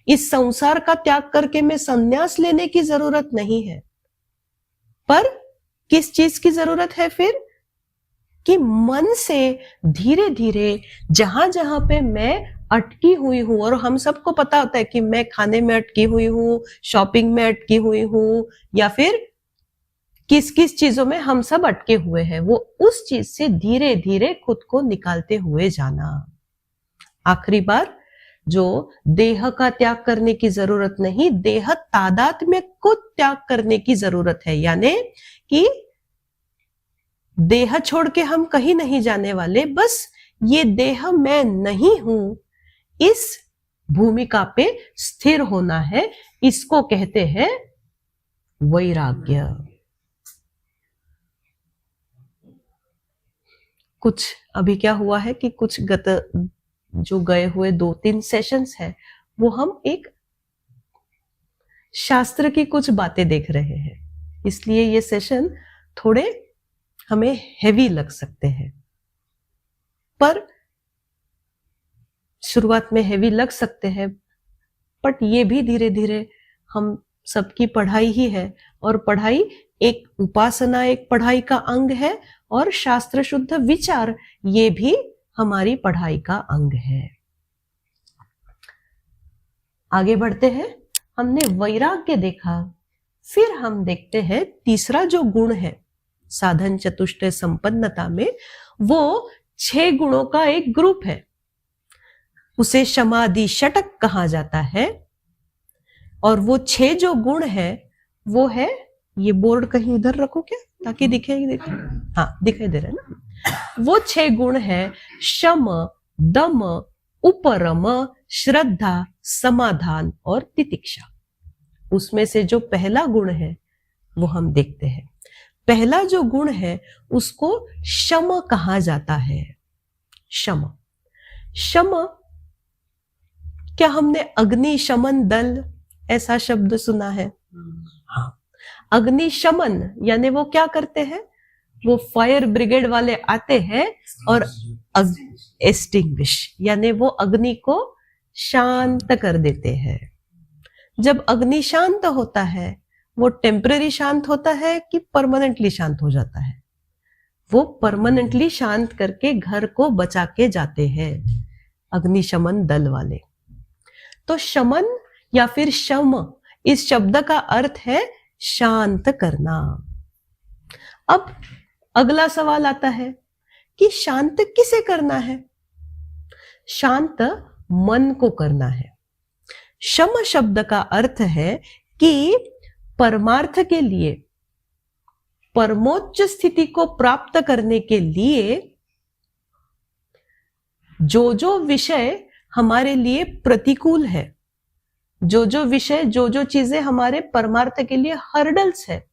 इस संसार का त्याग करके मैं संन्यास लेने की जरूरत नहीं है, पर किस चीज की जरूरत है फिर? कि मन से धीरे धीरे जहां जहां पे मैं अटकी हुई हूं, और हम सबको पता होता है कि मैं खाने में अटकी हुई हूं, शॉपिंग में अटकी हुई हूं, या फिर किस किस चीजों में हम सब अटके हुए हैं, वो उस चीज से धीरे धीरे खुद को निकालते हुए जाना। आखिरी बार, जो देह का त्याग करने की जरूरत नहीं, देह तादात्म्य को त्याग करने की जरूरत है। यानी कि देह छोड़ के हम कहीं नहीं जाने वाले, बस ये देह मैं नहीं हूं, इस भूमिका पे स्थिर होना है। इसको कहते हैं वैराग्य। कुछ अभी क्या हुआ है कि कुछ जो गए हुए 2-3 सेशंस है, वो हम एक शास्त्र की कुछ बातें देख रहे हैं, इसलिए ये सेशन थोड़े हमें हेवी लग सकते हैं। पर शुरुआत में हेवी लग सकते हैं, बट ये भी धीरे धीरे हम सबकी पढ़ाई ही है, और पढ़ाई एक उपासना, एक पढ़ाई का अंग है, और शास्त्र शुद्ध विचार ये भी हमारी पढ़ाई का अंग है। आगे बढ़ते हैं। हमने वैराग्य देखा, फिर हम देखते हैं तीसरा जो गुण है साधन चतुष्टय संपन्नता में, वो 6 गुणों का एक ग्रुप है। उसे समाधि षटक कहा जाता है, और वो 6 जो गुण है वो है, ये बोर्ड कहीं इधर रखो क्या ताकि दिखे? हाँ, दिखाई दे रहा है ना। वो 6 गुण है शम, दम, उपरम, श्रद्धा, समाधान और तितिक्षा। उसमें से जो पहला गुण है वो हम देखते हैं। पहला जो गुण है उसको शम कहा जाता है। शम, शम, क्या हमने अग्नि शमन दल ऐसा शब्द सुना है? हाँ, अग्निशमन यानी वो क्या करते हैं? वो फायर ब्रिगेड वाले आते हैं और एक्सटिंग्विश यानी वो अग्नि को शांत कर देते हैं। जब अग्नि शांत होता है, वो टेम्पररी शांत होता है कि परमानेंटली शांत हो जाता है? वो परमानेंटली शांत करके घर को बचा के जाते हैं अग्निशमन दल वाले। तो शमन या फिर शम, इस शब्द का अर्थ है शांत करना। अब अगला सवाल आता है कि शांत किसे करना है? शांत मन को करना है। शम शब्द का अर्थ है कि परमार्थ के लिए, परमोच्च स्थिति को प्राप्त करने के लिए जो जो विषय हमारे लिए प्रतिकूल है, जो जो विषय, जो जो चीजें हमारे परमार्थ के लिए हर्डल्स है,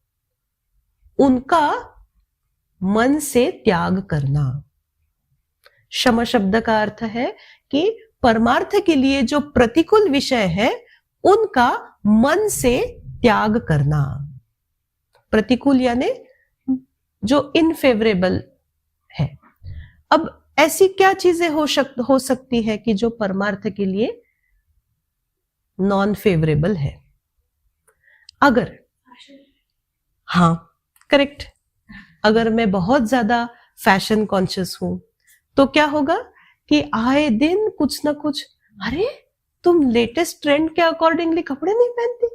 उनका मन से त्याग करना। शम शब्द का अर्थ है कि परमार्थ के लिए जो प्रतिकूल विषय है उनका मन से त्याग करना। प्रतिकूल यानी जो इनफेवरेबल है। अब ऐसी क्या चीजें हो सकती है कि जो परमार्थ के लिए नॉन फेवरेबल है? अगर, हाँ करेक्ट, अगर मैं बहुत ज्यादा फैशन कॉन्शियस हूं तो क्या होगा कि आए दिन कुछ ना कुछ, अरे तुम लेटेस्ट ट्रेंड के अकॉर्डिंगली कपड़े नहीं पहनती,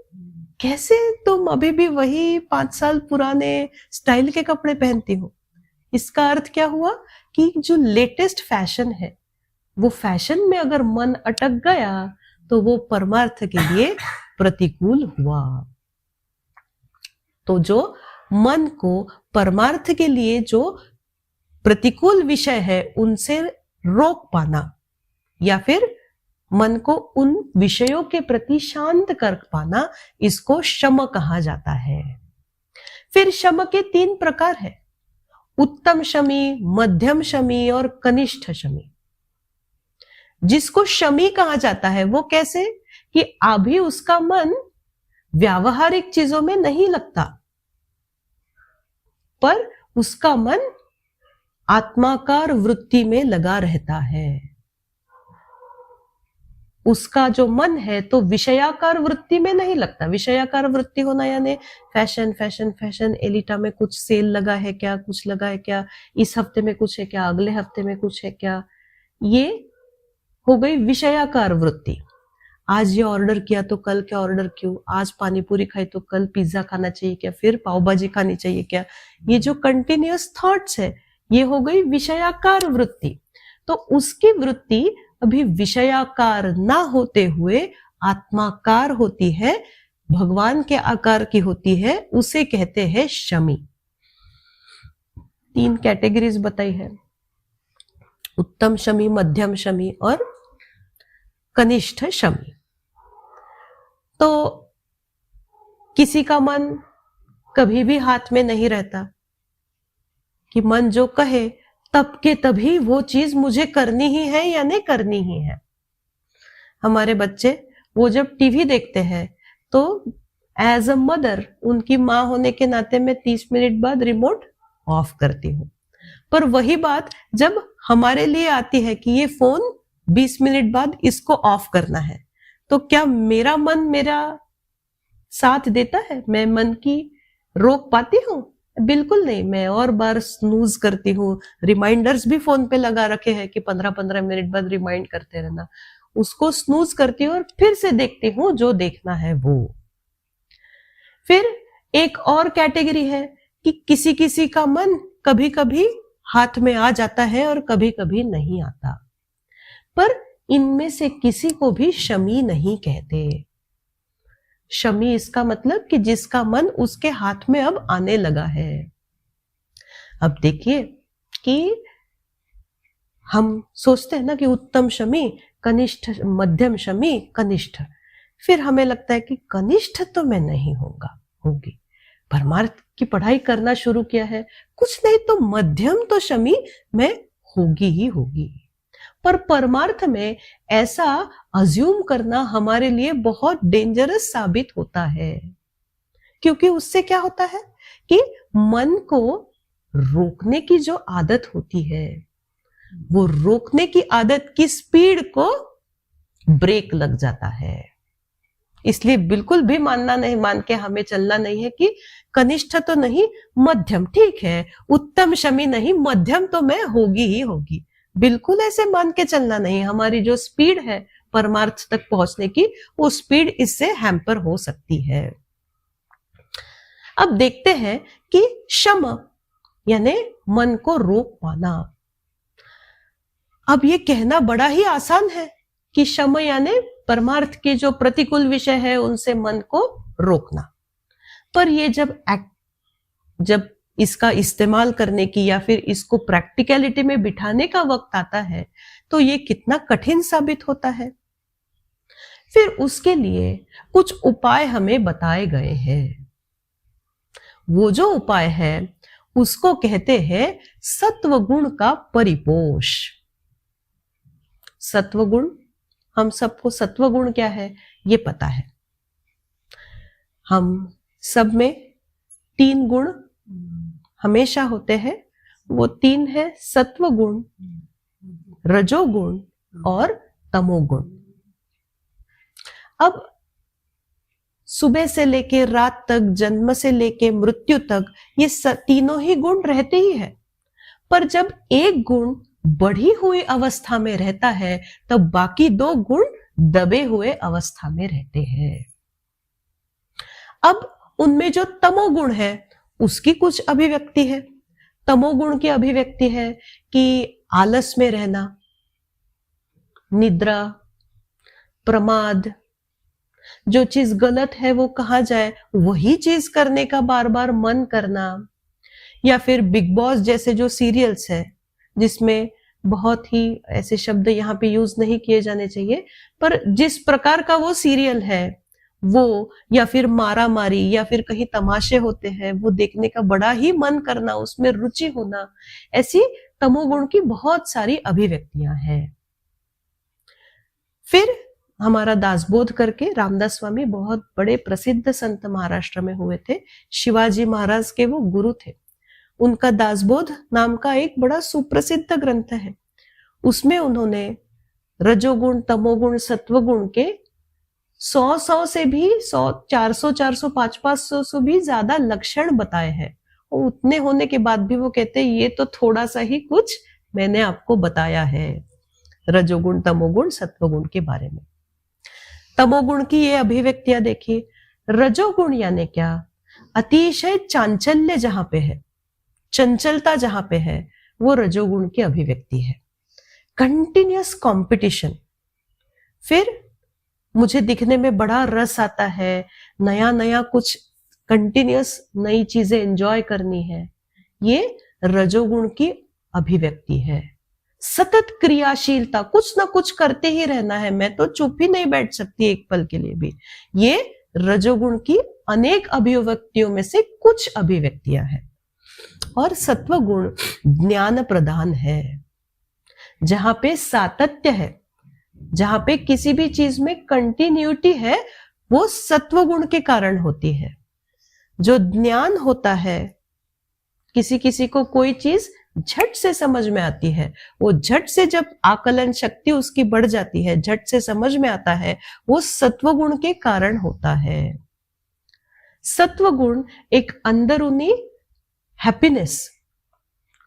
कैसे तुम अभी भी वही 5 साल पुराने स्टाइल के कपड़े पहनती हो? इसका अर्थ क्या हुआ कि जो लेटेस्ट फैशन है, वो फैशन में अगर मन अटक गया तो वो परमार्थ के लिए प्रतिकूल हुआ। तो जो मन को परमार्थ के लिए जो प्रतिकूल विषय है उनसे रोक पाना, या फिर मन को उन विषयों के प्रति शांत कर पाना, इसको शम कहा जाता है। फिर शम के 3 प्रकार है, उत्तम शमी, मध्यम शमी और कनिष्ठ शमी। जिसको शमी कहा जाता है वो कैसे कि अभी उसका मन व्यावहारिक चीजों में नहीं लगता, पर उसका मन आत्माकार वृत्ति में लगा रहता है। उसका जो मन है तो विषयाकार वृत्ति में नहीं लगता। विषयाकार वृत्ति होना यानी फैशन फैशन फैशन, एलिटा में कुछ सेल लगा है क्या, कुछ लगा है क्या, इस हफ्ते में कुछ है क्या, अगले हफ्ते में कुछ है क्या, ये हो गई विषयाकार वृत्ति। आज ये ऑर्डर किया तो कल क्या ऑर्डर क्यों, आज पानी पूरी खाई तो कल पिज्जा खाना चाहिए क्या, फिर पाव भाजी खानी चाहिए क्या, ये जो कंटिन्यूअस थॉट्स है ये हो गई विषयाकार वृत्ति। तो उसकी वृत्ति अभी विषयाकार ना होते हुए आत्माकार होती है, भगवान के आकार की होती है, उसे कहते हैं शमी। 3 कैटेगरीज बताई है, उत्तम शमी, मध्यम शमी और कनिष्ठ शमी। तो किसी का मन कभी भी हाथ में नहीं रहता कि मन जो कहे तब के तभी वो चीज मुझे करनी ही है या नहीं करनी ही है। हमारे बच्चे वो जब टीवी देखते हैं तो एज अ मदर, उनकी माँ होने के नाते मैं 30 मिनट बाद रिमोट ऑफ करती हूँ। पर वही बात जब हमारे लिए आती है कि ये फोन 20 मिनट बाद इसको ऑफ करना है, तो क्या मेरा मन मेरा साथ देता है? मैं मन की रोक पाती हूँ? बिल्कुल नहीं। मैं और बार स्नूज करती हूँ, रिमाइंडर्स भी फोन पे लगा रखे हैं कि 15-15 मिनट बाद रिमाइंड करते रहना, उसको स्नूज करती हूँ और फिर से देखती हूँ जो देखना है वो। फिर एक और कैटेगरी है कि किसी किसी का मन कभी कभी हाथ में आ जाता है और कभी कभी नहीं आता, पर इनमें से किसी को भी शमी नहीं कहते। शमी इसका मतलब कि जिसका मन उसके हाथ में अब आने लगा है। अब देखिए कि हम सोचते हैं ना कि उत्तम शमी, कनिष्ठ, मध्यम शमी, कनिष्ठ, फिर हमें लगता है कि कनिष्ठ तो मैं नहीं होगी। परमार्थ की पढ़ाई करना शुरू किया है, कुछ नहीं तो मध्यम तो शमी मैं होगी ही होगी। पर परमार्थ में ऐसा अज्यूम करना हमारे लिए बहुत डेंजरस साबित होता है, क्योंकि उससे क्या होता है कि मन को रोकने की जो आदत होती है, वो रोकने की आदत की स्पीड को ब्रेक लग जाता है। इसलिए बिल्कुल भी मान के हमें चलना नहीं है कि कनिष्ठ तो नहीं, मध्यम ठीक है, उत्तम शमी नहीं, मध्यम तो मैं होगी ही होगी। बिल्कुल ऐसे मान के चलना नहीं। हमारी जो स्पीड है परमार्थ तक पहुंचने की, वो स्पीड इससे हैम्पर हो सकती है। अब देखते हैं कि शम यानी मन को रोक पाना। अब ये कहना बड़ा ही आसान है कि शम यानी परमार्थ के जो प्रतिकूल विषय है उनसे मन को रोकना, पर ये जब इसका इस्तेमाल करने की या फिर इसको प्रैक्टिकलिटी में बिठाने का वक्त आता है तो ये कितना कठिन साबित होता है। फिर उसके लिए कुछ उपाय हमें बताए गए हैं। वो जो उपाय है उसको कहते हैं सत्व गुण का परिपोष। सत्व गुण, हम सबको सत्व गुण क्या है ये पता है। हम सब में 3 गुण हमेशा होते हैं। वो 3 है सत्व गुण, रजोगुण और तमोगुण। अब सुबह से लेके रात तक, जन्म से लेके मृत्यु तक, ये तीनों ही गुण रहते ही है। पर जब एक गुण बढ़ी हुई अवस्था में रहता है तब बाकी 2 गुण दबे हुए अवस्था में रहते हैं। अब उनमें जो तमोगुण है उसकी कुछ अभिव्यक्ति है। तमोगुण की अभिव्यक्ति है कि आलस में रहना, निद्रा, प्रमाद, जो चीज गलत है वो कहा जाए वही चीज करने का बार बार मन करना, या फिर बिग बॉस जैसे जो सीरियल्स है जिसमें बहुत ही ऐसे शब्द यहाँ पे यूज नहीं किए जाने चाहिए, पर जिस प्रकार का वो सीरियल है वो, या फिर मारा मारी या फिर कहीं तमाशे होते हैं वो देखने का बड़ा ही मन करना, उसमें रुचि होना, ऐसी तमोगुण की बहुत सारी अभिव्यक्तियां हैं। फिर हमारा दासबोध करके रामदास स्वामी बहुत बड़े प्रसिद्ध संत महाराष्ट्र में हुए थे, शिवाजी महाराज के वो गुरु थे। उनका दासबोध नाम का एक बड़ा सुप्रसिद्ध ग्रंथ है। उसमें उन्होंने रजोगुण, तमोगुण, सत्वगुण के 100 से भी 400, 500 भी ज्यादा लक्षण बताए हैं। और उतने होने के बाद भी वो कहते हैं ये तो थोड़ा सा ही कुछ मैंने आपको बताया है रजोगुण, तमोगुण, सत्वगुण के बारे में। तमोगुण की ये अभिव्यक्तियां देखिए। रजोगुण यानी क्या? अतिशय चांचल्य जहां पे है, चंचलता जहां पे है, वो रजोगुण की अभिव्यक्ति है। कंटिन्यूअस कंपटीशन, फिर मुझे दिखने में बड़ा रस आता है, नया नया कुछ कंटिन्यूअस नई चीजें एंजॉय करनी है, ये रजोगुण की अभिव्यक्ति है। सतत क्रियाशीलता, कुछ ना कुछ करते ही रहना है, मैं तो चुप ही नहीं बैठ सकती एक पल के लिए भी, ये रजोगुण की अनेक अभिव्यक्तियों में से कुछ अभिव्यक्तियां हैं। और सत्वगुण ज्ञान प्रदान है, जहां पे सातत्य है, जहां पे किसी भी चीज में कंटिन्यूटी है, वो सत्वगुण के कारण होती है। जो ज्ञान होता है, किसी किसी को कोई चीज झट से समझ में आती है, वो झट से जब आकलन शक्ति उसकी बढ़ जाती है, झट से समझ में आता है, वो सत्वगुण के कारण होता है। सत्वगुण एक अंदरूनी हैप्पीनेस,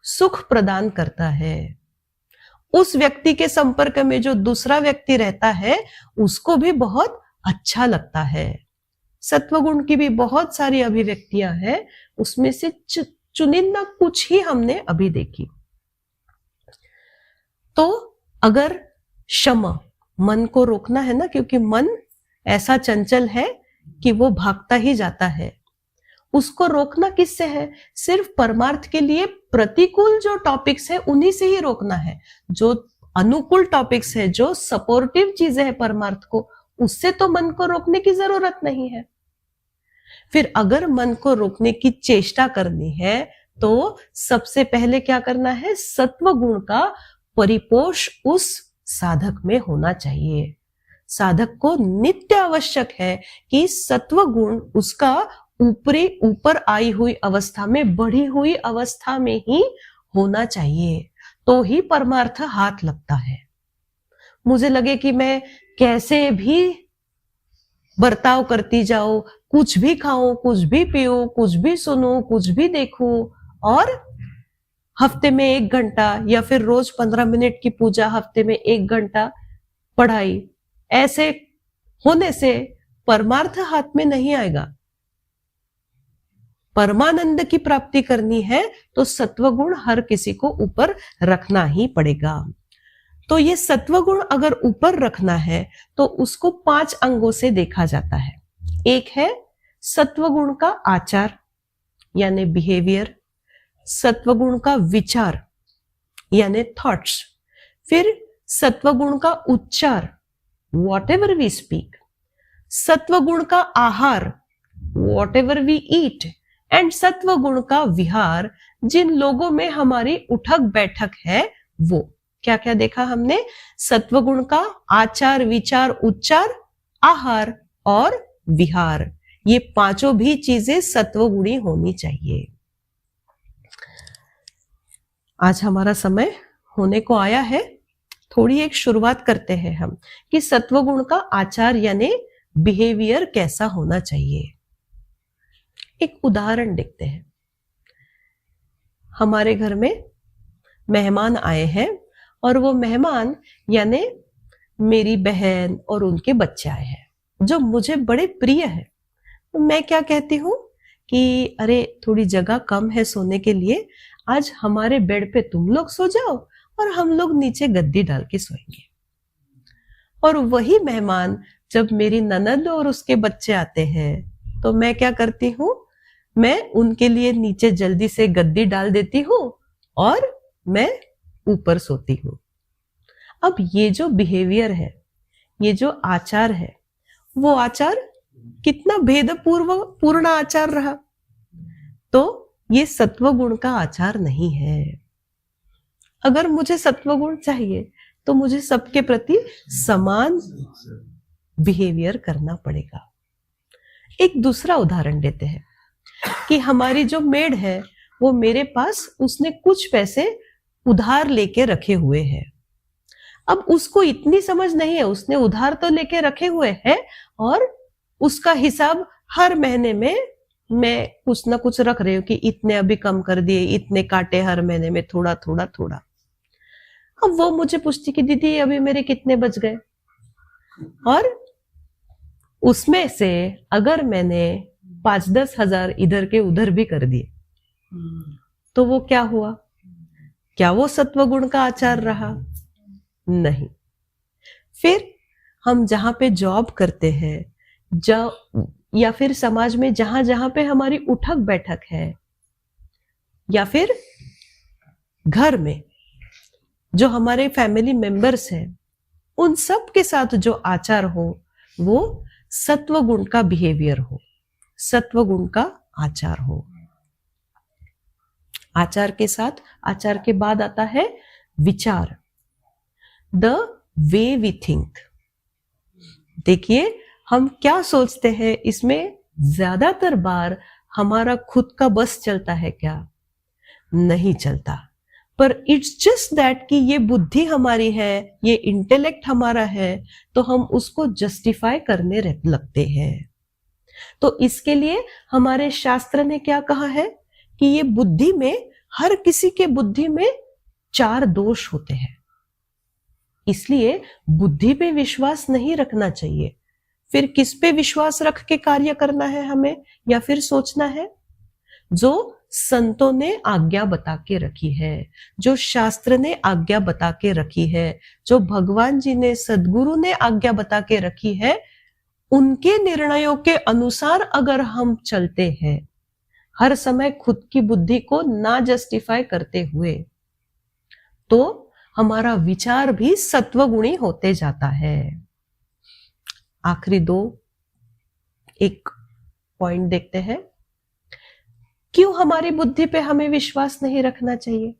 सुख प्रदान करता है। उस व्यक्ति के संपर्क में जो दूसरा व्यक्ति रहता है, उसको भी बहुत अच्छा लगता है। सत्वगुण की भी बहुत सारी अभिव्यक्तियां हैं, उसमें से चुनिंदा कुछ ही हमने अभी देखी। तो अगर शम, मन को रोकना है ना, क्योंकि मन ऐसा चंचल है कि वो भागता ही जाता है, उसको रोकना किससे है? सिर्फ परमार्थ के लिए प्रतिकूल जो टॉपिक्स है उन्हीं से ही रोकना है। जो अनुकूल टॉपिक्स है, जो सपोर्टिव चीजें हैं परमार्थ को, उससे तो मन को रोकने की जरूरत नहीं है। फिर अगर मन को रोकने की चेष्टा करनी है तो सबसे पहले क्या करना है? सत्व गुण का परिपोष उस साधक में होना चाहिए। साधक को नित्य आवश्यक है कि सत्व गुण उसका ऊपर आई हुई अवस्था में, बढ़ी हुई अवस्था में ही होना चाहिए, तो ही परमार्थ हाथ लगता है। मुझे लगे कि मैं कैसे भी बर्ताव करती जाऊं, कुछ भी खाऊं, कुछ भी पीऊं, कुछ भी सुनूं, कुछ भी देखूं, और हफ्ते में 1 घंटा या फिर रोज 15 मिनट की पूजा, हफ्ते में 1 घंटा पढ़ाई, ऐसे होने से परमार्थ हाथ में नहीं आएगा। परमानंद की प्राप्ति करनी है तो सत्वगुण हर किसी को ऊपर रखना ही पड़ेगा। तो ये सत्वगुण अगर ऊपर रखना है तो उसको 5 अंगों से देखा जाता है। एक है सत्वगुण का आचार यानी बिहेवियर, सत्वगुण का विचार यानी थॉट्स, फिर सत्वगुण का उच्चार वॉट एवर वी स्पीक, सत्वगुण का आहार whatever we eat, and सत्वगुण का विहार, जिन लोगों में हमारी उठक बैठक है वो। क्या क्या देखा हमने? सत्वगुण का आचार, विचार, उच्चार, आहार और विहार, ये पांचों भी चीजें सत्वगुणी होनी चाहिए। आज हमारा समय होने को आया है, थोड़ी एक शुरुआत करते हैं हम कि सत्वगुण का आचार यानी बिहेवियर कैसा होना चाहिए। एक उदाहरण देखते हैं। हमारे घर में मेहमान आए हैं और वो मेहमान यानी मेरी बहन और उनके बच्चे आए हैं, जो मुझे बड़े प्रिय है। तो मैं क्या कहती हूँ कि अरे थोड़ी जगह कम है सोने के लिए, आज हमारे बेड पे तुम लोग सो जाओ और हम लोग नीचे गद्दी डाल के सोएंगे। और वही मेहमान जब मेरी ननद और उसके बच्चे आते हैं तो मैं क्या करती हूँ, मैं उनके लिए नीचे जल्दी से गद्दी डाल देती हूँ और मैं ऊपर सोती हूँ। अब ये जो बिहेवियर है, ये जो आचार है, वो आचार कितना भेदपूर्ण आचार रहा। तो ये सत्वगुण का आचार नहीं है। अगर मुझे सत्वगुण चाहिए तो मुझे सबके प्रति समान बिहेवियर करना पड़ेगा। एक दूसरा उदाहरण देते हैं कि हमारी जो मेड है वो मेरे पास, उसने कुछ पैसे उधार लेके रखे हुए हैं। अब उसको इतनी समझ नहीं है, उसने उधार तो लेके रखे हुए हैं और उसका हिसाब हर महीने में मैं कुछ ना कुछ रख रही हूँ कि इतने अभी कम कर दिए, इतने काटे हर महीने में, थोड़ा थोड़ा थोड़ा। अब वो मुझे पूछती कि दीदी अभी मेरे कितने बच गए, और उसमें से अगर मैंने 5-10 हजार इधर के उधर भी कर दिए तो वो क्या हुआ? क्या वो सत्वगुण का आचार रहा? नहीं। फिर हम जहां पे जॉब करते हैं, या फिर समाज में जहां जहां पे हमारी उठक बैठक है, या फिर घर में जो हमारे फैमिली मेंबर्स हैं, उन सब के साथ जो आचार हो वो सत्वगुण का बिहेवियर हो, सत्वगुण का आचार हो। आचार के साथ, आचार के बाद आता है विचार, द वे वी थिंक। देखिए हम क्या सोचते हैं, इसमें ज्यादातर बार हमारा खुद का बस चलता है क्या? नहीं चलता। पर इट्स जस्ट दैट कि ये बुद्धि हमारी है, ये इंटेलेक्ट हमारा है, तो हम उसको जस्टिफाई करने लगते हैं। तो इसके लिए हमारे शास्त्र ने क्या कहा है कि ये बुद्धि में, हर किसी के बुद्धि में 4 दोष होते हैं, इसलिए बुद्धि पे विश्वास नहीं रखना चाहिए। फिर किस पे विश्वास रख के कार्य करना है हमें, या फिर सोचना है? जो संतों ने आज्ञा बता के रखी है, जो शास्त्र ने आज्ञा बता के रखी है, जो भगवान जी ने, सदगुरु ने आज्ञा बता के रखी है, उनके निर्णयों के अनुसार अगर हम चलते हैं, हर समय खुद की बुद्धि को ना जस्टिफाई करते हुए, तो हमारा विचार भी सत्वगुणी होते जाता है। आखिरी 2 एक पॉइंट देखते हैं। क्यों हमारी बुद्धि पे हमें विश्वास नहीं रखना चाहिए?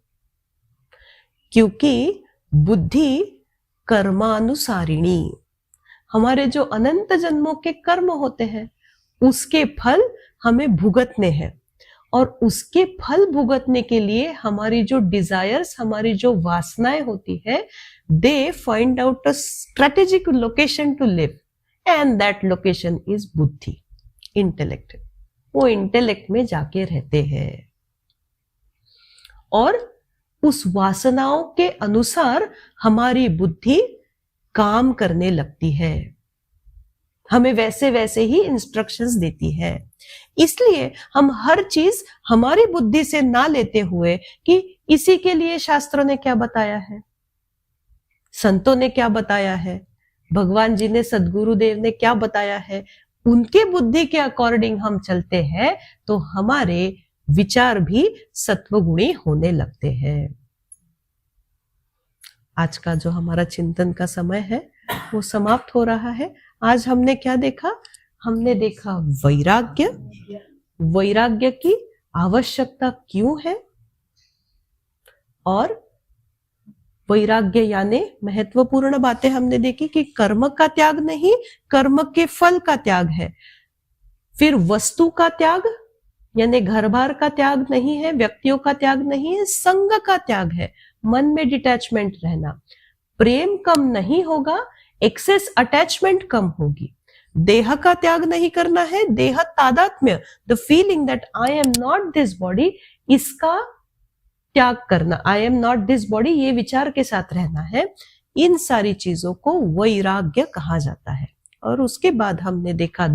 क्योंकि बुद्धि कर्मानुसारिणी, हमारे जो अनंत जन्मों के कर्म होते हैं उसके फल हमें भुगतने हैं, और उसके फल भुगतने के लिए हमारी जो डिजायर्स, हमारी जो वासनाएं होती है, they find out a strategic location to live, and that location is बुद्धि, इंटेलेक्ट। वो इंटेलेक्ट में जाके रहते हैं और उस वासनाओं के अनुसार हमारी बुद्धि काम करने लगती है, हमें वैसे वैसे ही इंस्ट्रक्शंस देती है। इसलिए हम हर चीज हमारी बुद्धि से ना लेते हुए कि इसी के लिए शास्त्रों ने क्या बताया है, संतों ने क्या बताया है, भगवान जी ने, सदगुरुदेव ने क्या बताया है, उनके बुद्धि के अकॉर्डिंग हम चलते हैं तो हमारे विचार भी सत्वगुणी होने लगते हैं। आज का जो हमारा चिंतन का समय है वो समाप्त हो रहा है। आज हमने क्या देखा? हमने देखा वैराग्य, वैराग्य की आवश्यकता क्यों है, और वैराग्य यानी महत्वपूर्ण बातें हमने देखी कि कर्म का त्याग नहीं, कर्म के फल का त्याग है। फिर वस्तु का त्याग यानी घर बार का त्याग नहीं है, व्यक्तियों का त्याग नहीं है, संग का त्याग है, मन में डिटैचमेंट रहना। प्रेम कम नहीं होगा, एक्सेस अटैचमेंट कम होगी। देह का त्याग नहीं करना है, देह तादात्म्य, the feeling that I am not this body, इसका त्याग करना, I am not this body, ये विचार के साथ रहना है। इन सारी चीजों को वैराग्य कहा जाता है। और उसके बाद हमने देखा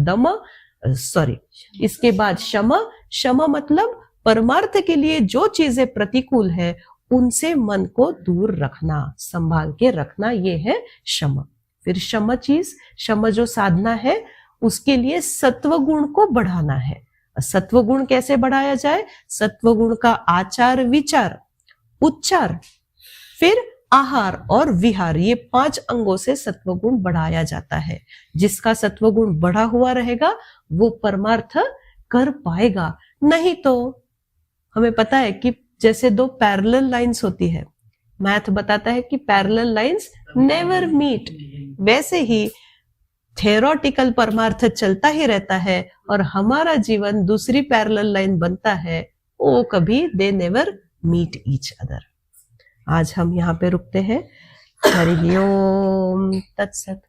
इसके बाद क्षमा मतलब परमार्थ के लिए जो चीजें प्रतिकूल है उनसे मन को दूर रखना, संभाल के रखना, ये है क्षमा। फिर क्षमा जो साधना है उसके लिए सत्वगुण को बढ़ाना है। सत्वगुण कैसे बढ़ाया जाए? सत्वगुण का आचार, विचार, उच्चार, फिर आहार और विहार, ये 5 अंगों से सत्वगुण बढ़ाया जाता है। जिसका सत्वगुण बढ़ा हुआ रहेगा वो परमार्थ कर पाएगा। नहीं तो हमें पता है कि जैसे 2 पैरेलल लाइंस होती है, मैथ बताता है कि पैरेलल लाइंस नेवर मीट, वैसे ही थेरोटिकल परमार्थ चलता ही रहता है और हमारा जीवन दूसरी पैरेलल लाइन बनता है, वो कभी they never meet each other. आज हम यहाँ पे रुकते हैं। हरि ओम तत्सत।